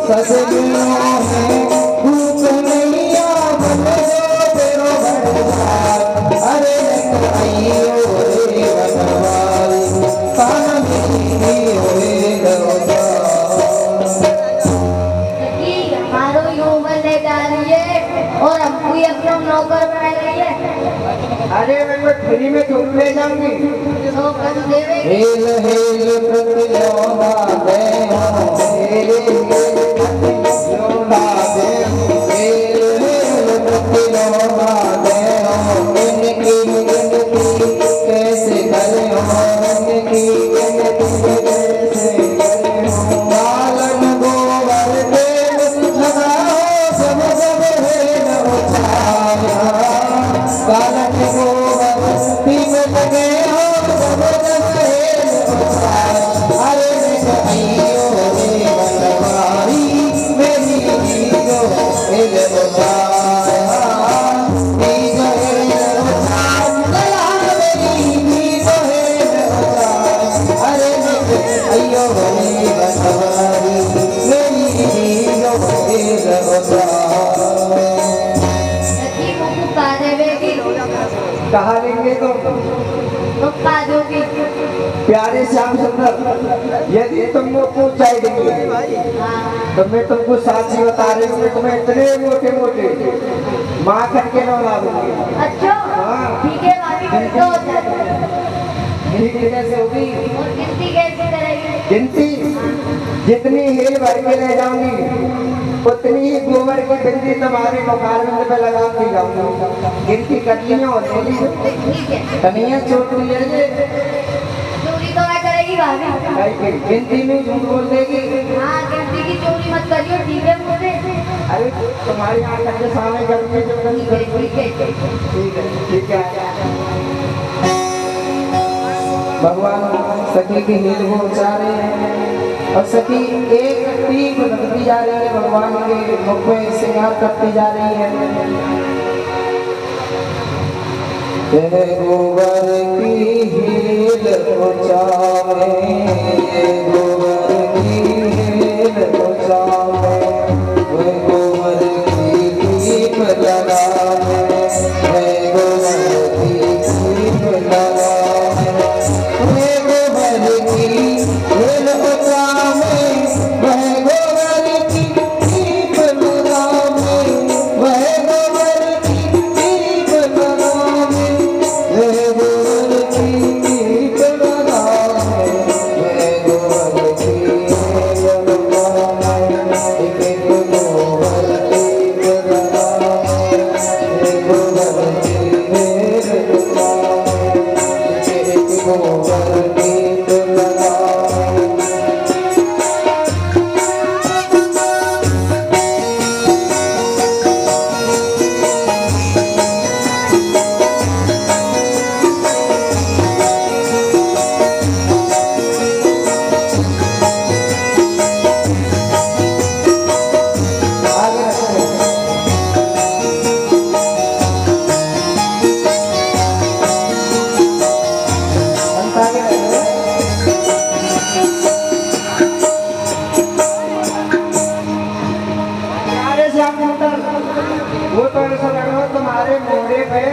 Speaker 2: सजनों है भूख नैया बन जो तेरो भरदार अरे अयो रे बनवारी कान मेरी होए
Speaker 5: हमारो यूं बने जा रही है और हमको ही अपना नौकर बना रही है।
Speaker 2: अरे मैं फ्री में तुम ले जाऊंगी
Speaker 5: तो कम देवे
Speaker 2: हेल हेल प्रतिलोना दे हेल प्रतिलोना दे हेल हेल प्रतिलोना दे इनकी गिनती कैसे करे इनकी गिनती कैसे करे पालन गोबर देव लगाओ सब सब हेल उछाया पालन गोबर तीन लगे हो सब सब हेल उछाया अरे अयो रे बनवारी मेरी जो हेल उछाया जो हेल उछाया मेरी जो हेल उछाया अरे अयो रे बनवारी मेरी जो हेल उछाया कहा लेंगे
Speaker 5: तो पा दोगी।
Speaker 2: प्यारे श्याम सुंदर यदि तुम मुझको ऊंचाई देंगे तो मैं तुमको साची बता रही हूँ तुम्हें इतने मोटे मोटे माखन के नाम ला दूंगी।
Speaker 5: अच्छा ठीक है भाभी तो
Speaker 2: गिनती कैसे होगी
Speaker 5: और गिनती कैसे करेगी?
Speaker 2: गिनती जितनी हेल भर के ले जाऊंगी उतनी ही गोबर की बिंदी तुम्हारे मुखारबिंद पे लगा दी जाऊंगी। गिनती कटलियां होती
Speaker 5: ठीक है
Speaker 2: कनिया चोटी ले ले
Speaker 5: चोरी तो मैं करेगी भाभी।
Speaker 2: गिनती में झूठ बोल देगी।
Speaker 5: हाँ गिनती की चोरी मत करियो ठीक है मुझे।
Speaker 2: अरे तुम्हारी आंख के सामने घर में जो
Speaker 5: ठीक है
Speaker 2: ठीक है भगवान सखी की नींद को उचारे हैं और सखी एक टीप लगती जा रही है भगवान के मुख में श्रृंगार करती जा रही है। गोबर की हील उचावे, गोबर की हील उचावे, गोबर की दीप लगावे, गोबर की दीप लगावे, गोबर की हील उचावे, वह गोबर की दीप लगावे, वह गोबर की दीप लगावे, वह गोबर की दीप लगावे, वह गोबर की हील लगावे, एक गोबर दीप लगावे, गोबर की हील लगावे, एक गोबर दीप लगावे। आगे रखो। अंत आगे रखो।
Speaker 3: अरे श्याम सुंदर, वो तो ऐसा लग रहा है तुम्हारे मोहरे पे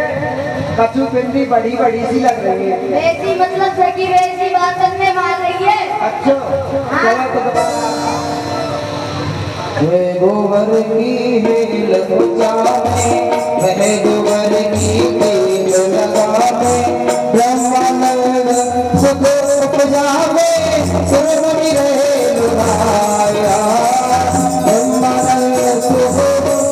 Speaker 3: कछु बिंदी बड़ी बड़ी सी लग रही है।
Speaker 5: वैसी मतलब सखी वैसी बातन में मार रही है।
Speaker 3: अच्छा चलो तो बता।
Speaker 2: वह गोबर की हील उचावे, वह गोबर की हील लगावे, ब्रह्मानंद सुख उपजावे, सर्वमि रहे लुभाया, ब्रह्मानंद सुख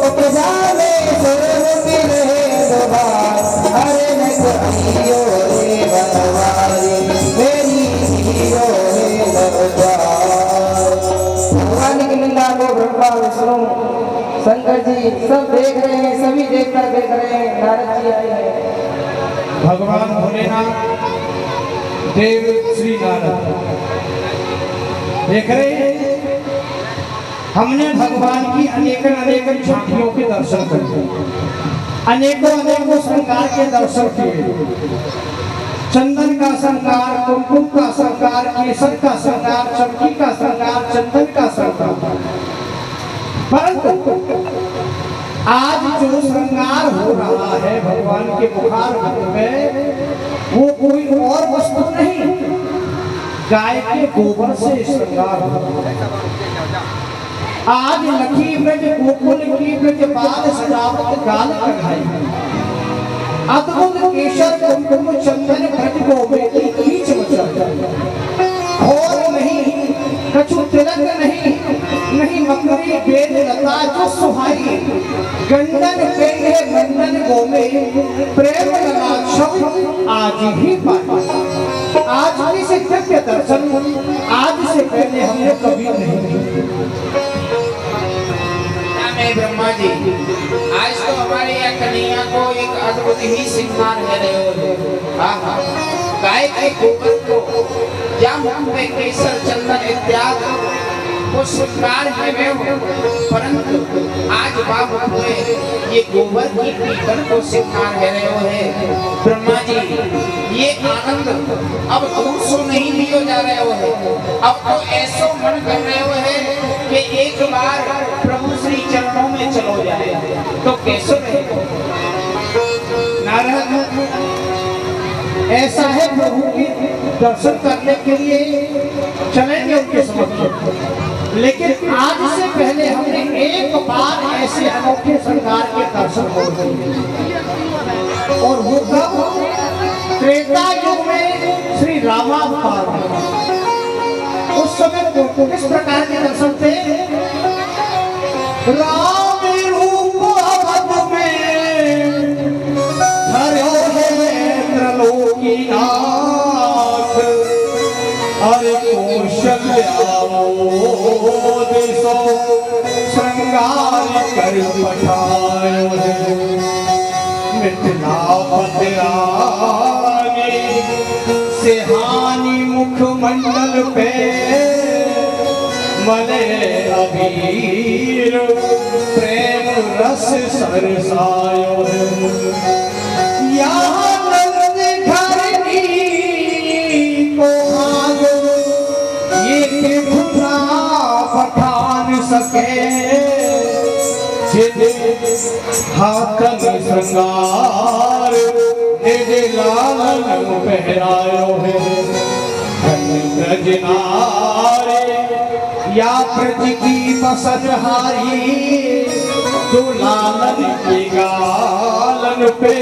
Speaker 2: उपजावे, सर्वमि रहे लुभाया, अरे न कहियो रे बनवारी, मेरी जियो रे बनवारी। भगवान की लीला को ब्रह्मा विष्णु शंकर जी सब देख रहे हैं, सभी देखकर देख रहे हैं। नारद जी आए हैं।
Speaker 1: भगवान भोलेनाथ देव श्री नारद देख रहे हैं। हमने भगवान की अनेक झांकियों के दर्शन किए, अनेकों श्रृंगार के दर्शन किए। चंदन का श्रृंगार, कुमकुम का श्रृंगार, केसर का श्रृंगार, चमकी का श्रृंगार, चंदन का श्रृंगार। परंतु आज जो श्रृंगार हो रहा है भगवान के मुखार में, वो कोई और वस्तु नहीं, गाय के गोबर से श्रृंगार हो रहा है। आज लखी ब्रज गोकुल की ब्रज बाल सजावट गाल कढ़ाई, अद्भुत केशर कुमकुम चंदन ब्रज गोबे की कीच मचाई। और नहीं कछु तिलक नहीं मकरी वेद लता जो सुहाई, गंडन पेंगे मंडन गोमे, प्रेम लगा शब्द आज ही पाई। आज की से दिव्य दर्शन आज से पहले हमने कभी नहीं किए।
Speaker 6: मैं ब्रह्मा जी, आज तो हमारी यह कन्हैया को एक अद्भुत ही श्रृंगार है रहे हो। गाय के गोबर को या मुख में केसर चंदन इत्यादि वो श्रृंगार है वे हो, परंतु आज बाबू हुए ये गोबर की पीतल को श्रृंगार है रहे हो है। ब्रह्मा जी, ये आनंद अब दूर सो नहीं लियो जा रहे हो है, अब तो ऐसो मन कर रहे हो है कि एक बार प्रभु श्री चरणों में चलो जाए तो कैसे रहे।
Speaker 1: नारद, ऐसा है प्रभु के दर्शन करने के लिए चलेंगे उनके समक्ष, लेकिन आज से पहले हमने एक बार ऐसे अनोखे श्रृंगार के दर्शन हो गए। और वो कब? त्रेता युग में श्री रामावतार में। उस समय किस प्रकार के दर्शन थे? राम रूप अवध में धर्यो है त्रलोकीनाथ, अरे कौशल्यामोद सो श्रृंगार कर पठायो है। मिथिलापति रानी से हानि मुख मंडल पे मले अबीर प्रेम रस सरसायो है यहाँ नंद घरनी को आगो ये त्रिपुरा पठान सके जिदे हाथन श्रृंगार निजे लालन पहरायो है ब्रजनारे या ब्रज की बसनहारी जो लालन की गालन पे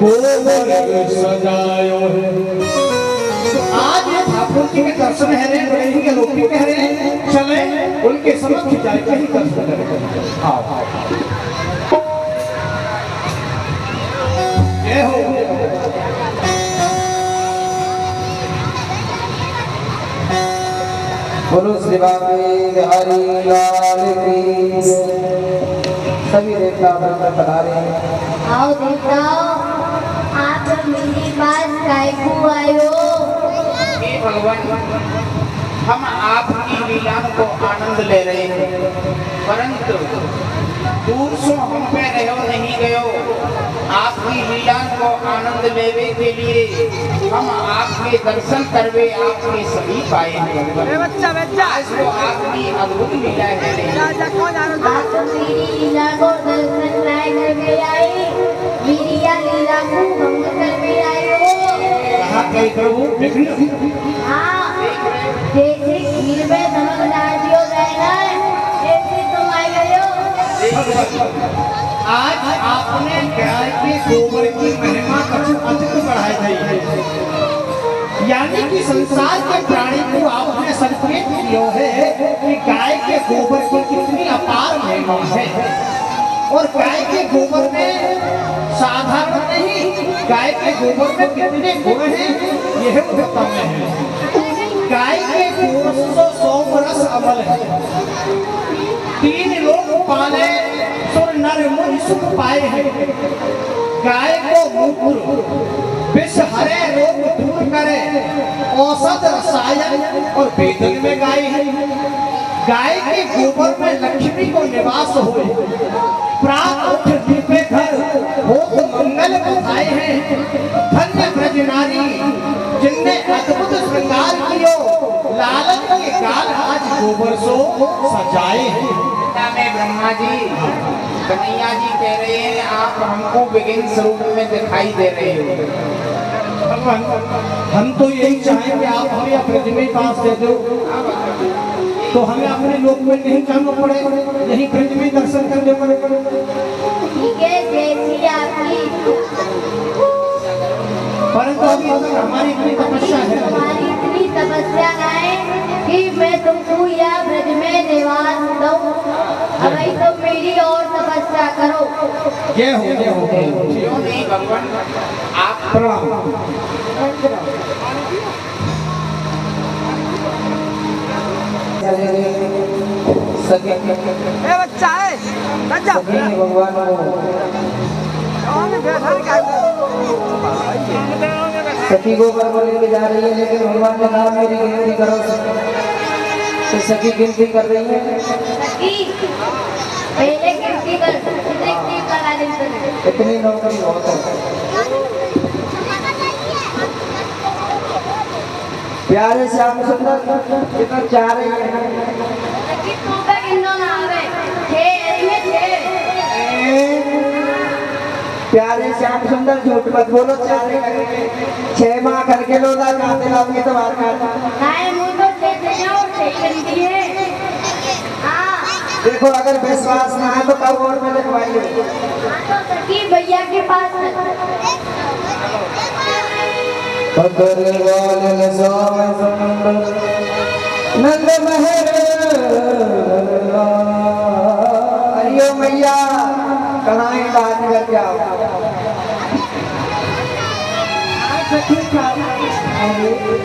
Speaker 1: गोबर सजायो है। आज ठाकुर जी के दर्शन है रे बड़े ही लोग कह रहे हैं चले उनके समक्ष जाके ही दर्शन करें। आओ जय हो।
Speaker 2: बोलो श्री बाबे बिहारी लाल की सभी देवता ब्रह्म पधारे।
Speaker 5: आओ देवताओं, आप मेरे पास काय को आयो?
Speaker 6: हे भगवान, हम आपकी लीला को आनंद ले रहे हैं, परंतु दूर से हम पे रहो नहीं गयो। आपकी लीला को आनंद लेवे के लिए हम आपके दर्शन करवे आपके सभी पाए हैं। आज तो आपकी अद्भुत लीला है।
Speaker 5: आप तो मेरी लीला को दर्शन लाए करके आए, मेरी या लीला को भंग करके आए हो।
Speaker 1: कहाँ गए प्रभु?
Speaker 5: हाँ, जैसे खीर में नमक डाल दियो जाएगा, ऐसे तुम आए गए हो।
Speaker 1: आज आपने गाय के गोबर की महिमा अधिक बढ़ाई गई है, यानी कि संसार के प्राणी को आपने संकेत दिया है कि गाय के गोबर की कितनी अपार महिमा है। और गाय के गोबर में साधारण नहीं, गाय के गोबर में कितने गुण हैं यह उत्तम है। गाय के गोबर से सोम रस अमल है, 3 लोग पाले सुर नर मुनि सुख पाए हैं। गाय को मूत्र विष हरे रोग दूर करे, औषध रसायन और वेदन में गाय है। गाय के गोबर में लक्ष्मी को निवास हुए, प्राप्त पृथ्वी पे घर हो मंगल बधाए हैं। धन्य ब्रज नारी जिनने अद्भुत श्रृंगार कियो, लालन के गाल आज गोबर सो सजाए हैं।
Speaker 6: में ब्रह्मा जी कन्हैया जी कह रहे हैं आप हमको विभिन्न स्वरूप में दिखाई दे रहे हो।
Speaker 1: भगवान, हम तो यही चाहें कि आप हमें अपने में पास दे दो, तो हमें अपने लोक में नहीं जाना पड़े, यही ब्रज में दर्शन करने पड़े।
Speaker 5: ठीक है, जैसी आपकी
Speaker 1: परंतु अभी हमारी इतनी तपस्या है,
Speaker 5: हमारी इतनी तपस्या है कि मैं तुमको या ब्रज में निवास दूं। अभी तो मेरी और तपस्या करो।
Speaker 1: जय हो जय हो।
Speaker 6: क्यों नहीं भगवान, आप
Speaker 1: प्रणाम।
Speaker 2: सखी
Speaker 3: बच्चा है
Speaker 2: सखी भगवान को सखी को ऊपर लेके जा रही है, लेकिन भगवान ने कहा मेरी गिनती करो। तो सखी गिनती कर रही है।
Speaker 5: सखी, पहले गिनती कर, कितनी करा लेते हैं।
Speaker 2: इतनी नौकरी बहुत है। प्यारे श्याम सुंदर इतना चाह रही है।
Speaker 5: सखी तू का गिनो ना आवे, 6 इसमें 6।
Speaker 2: प्यारे श्याम सुंदर झूठ मत बोलो, 6 माह करके लो ना खाते लाओगे तो बाहर खाते।
Speaker 5: हाय मुंह तो देते जाओ, सही खरीदी है। हाँ,
Speaker 2: देखो अगर विश्वास ना है तो कब और में लिखवाइए।
Speaker 5: तो सखी भैया के पास
Speaker 2: पकड़ वाले नजाम नंद महर अरियो मैया कहाँ ही बात कर जाओ।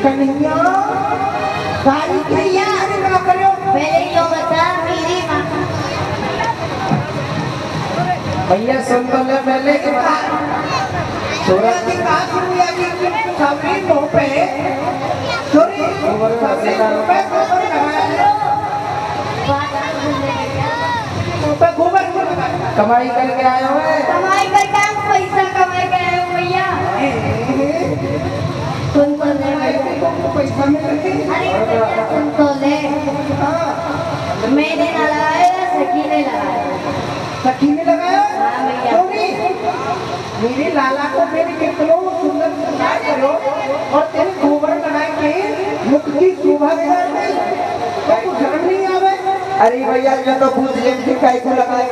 Speaker 3: कन्हैया गाड़ी
Speaker 5: भैया
Speaker 3: ना करो।
Speaker 5: पहले यो बता मेरी माँ।
Speaker 2: भैया सुन तो ले पहले की बात।
Speaker 3: सूरज की बात भैया जी सभी मुंह पे सॉरी सभी मुंह पे गोबर लगाया है। पर गोबर क्यों लगाया?
Speaker 2: कमाई करके आए हो है?
Speaker 5: कमाई करके हम पैसा कमाई के आए हो भैया। सुन तो ले भैया।
Speaker 3: पैसा में लगे।
Speaker 5: अरे भैया सुन तो ले। मैंने ना लगाया, सखी ने लगाया।
Speaker 3: सखी ने लगाया?
Speaker 5: हाँ भैया।
Speaker 3: क्यों नहीं? मेरे लाला को मेरे कितनों सुंदर श्रृंगार करो और तेरे गोबर लगा के मुख की शोभा बिगाड़ दी। तो कुछ शर्म नहीं आवे?
Speaker 2: अरे भैया ये तो पूछ लेंगे काय को लगाए।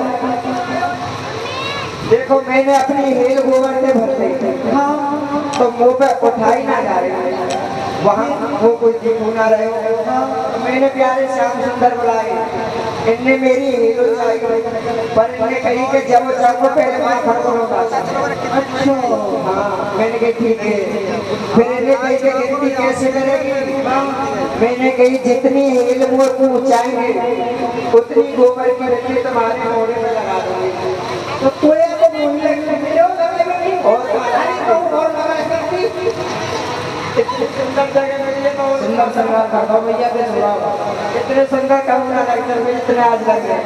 Speaker 2: देखो मैंने अपनी हेल गोबर से भर दी।
Speaker 3: हाँ
Speaker 2: तो मुंह पे उठाई ना जा रही, वहाँ वो कोई दिखू ना रहे हो। मैंने प्यारे श्याम सुंदर बुलाए, इनने मेरी हीरो चाहिए, पर इनने कही कि जब वो चाको पहले मार खड़को होगा।
Speaker 3: अच्छा
Speaker 2: हाँ मैंने कही ठीक है। फिर इन्हें कही कि गिनती कैसे करेगी? मैंने कही जितनी हेल मुँह को ऊंचाई है उतनी गोबर की रखी तुम्हारे मोड़े में लगा दूंगी।
Speaker 3: तो कोई को बोलने लगे
Speaker 2: और
Speaker 3: अरे तो और लगा करती।
Speaker 2: इतनी सुंदर जगह मिली तो सुंदर श्रृंगार कर दो भैया के सुनाओ। इतने सुंदर कहूँगा डॉक्टर में इतने आज लग गए।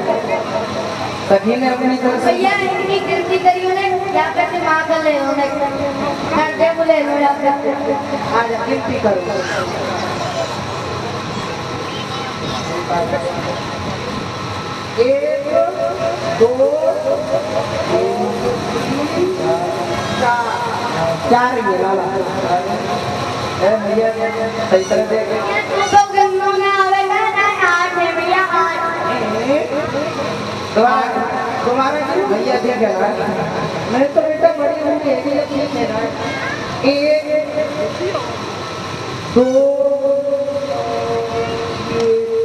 Speaker 2: सखी ने अपनी तरफ से
Speaker 5: भैया इनकी गिनती करी उन्हें या करके माँ कर ले उन्हें करते बोले लो या करते।
Speaker 3: आज गिनती करो। एक दो तीन चार ये लाला
Speaker 2: भैया सही तरह देख।
Speaker 5: तू तो गंगों में आवेगा ना 8 है भैया 8।
Speaker 3: तुम्हारा क्यों?
Speaker 2: भैया देख ना
Speaker 3: मैं तो बेटा बड़ी हूँ एक ही अपनी है ना। एक दो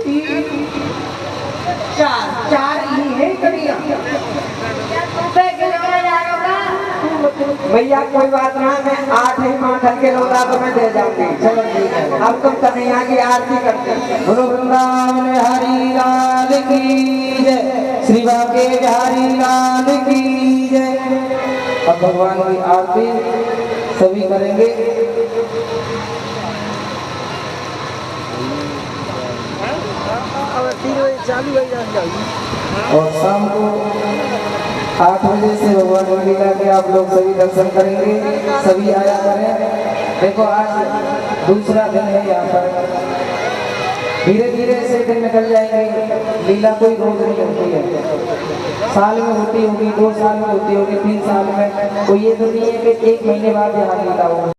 Speaker 3: तीन चार चार ही है कड़िया।
Speaker 5: तू पे गिनकर जाओगा।
Speaker 2: भैया कोई बात ना, मैं 8 ही माथन के लौटा तो मैं दे जाऊंगी। चलो ठीक है। अब तुम कन्हैया की आरती करते हैं। गुरु वृंदावन हरि लाल की जय, श्री बांके बिहारी लाल की जय। अब भगवान की आरती सभी करेंगे। और शाम को 8 बजे से भगवान लीला के आप लोग सभी दर्शन करेंगे। सभी आया करें। देखो आज दूसरा दिन है यहाँ पर, धीरे धीरे से दिन निकल जाएंगे। लीला कोई रोज नहीं होती है, साल में होती होगी, 2 साल में होती होगी, 3 साल में। तो ये तो नहीं है कि 1 महीने बाद यहाँ लीला होगी।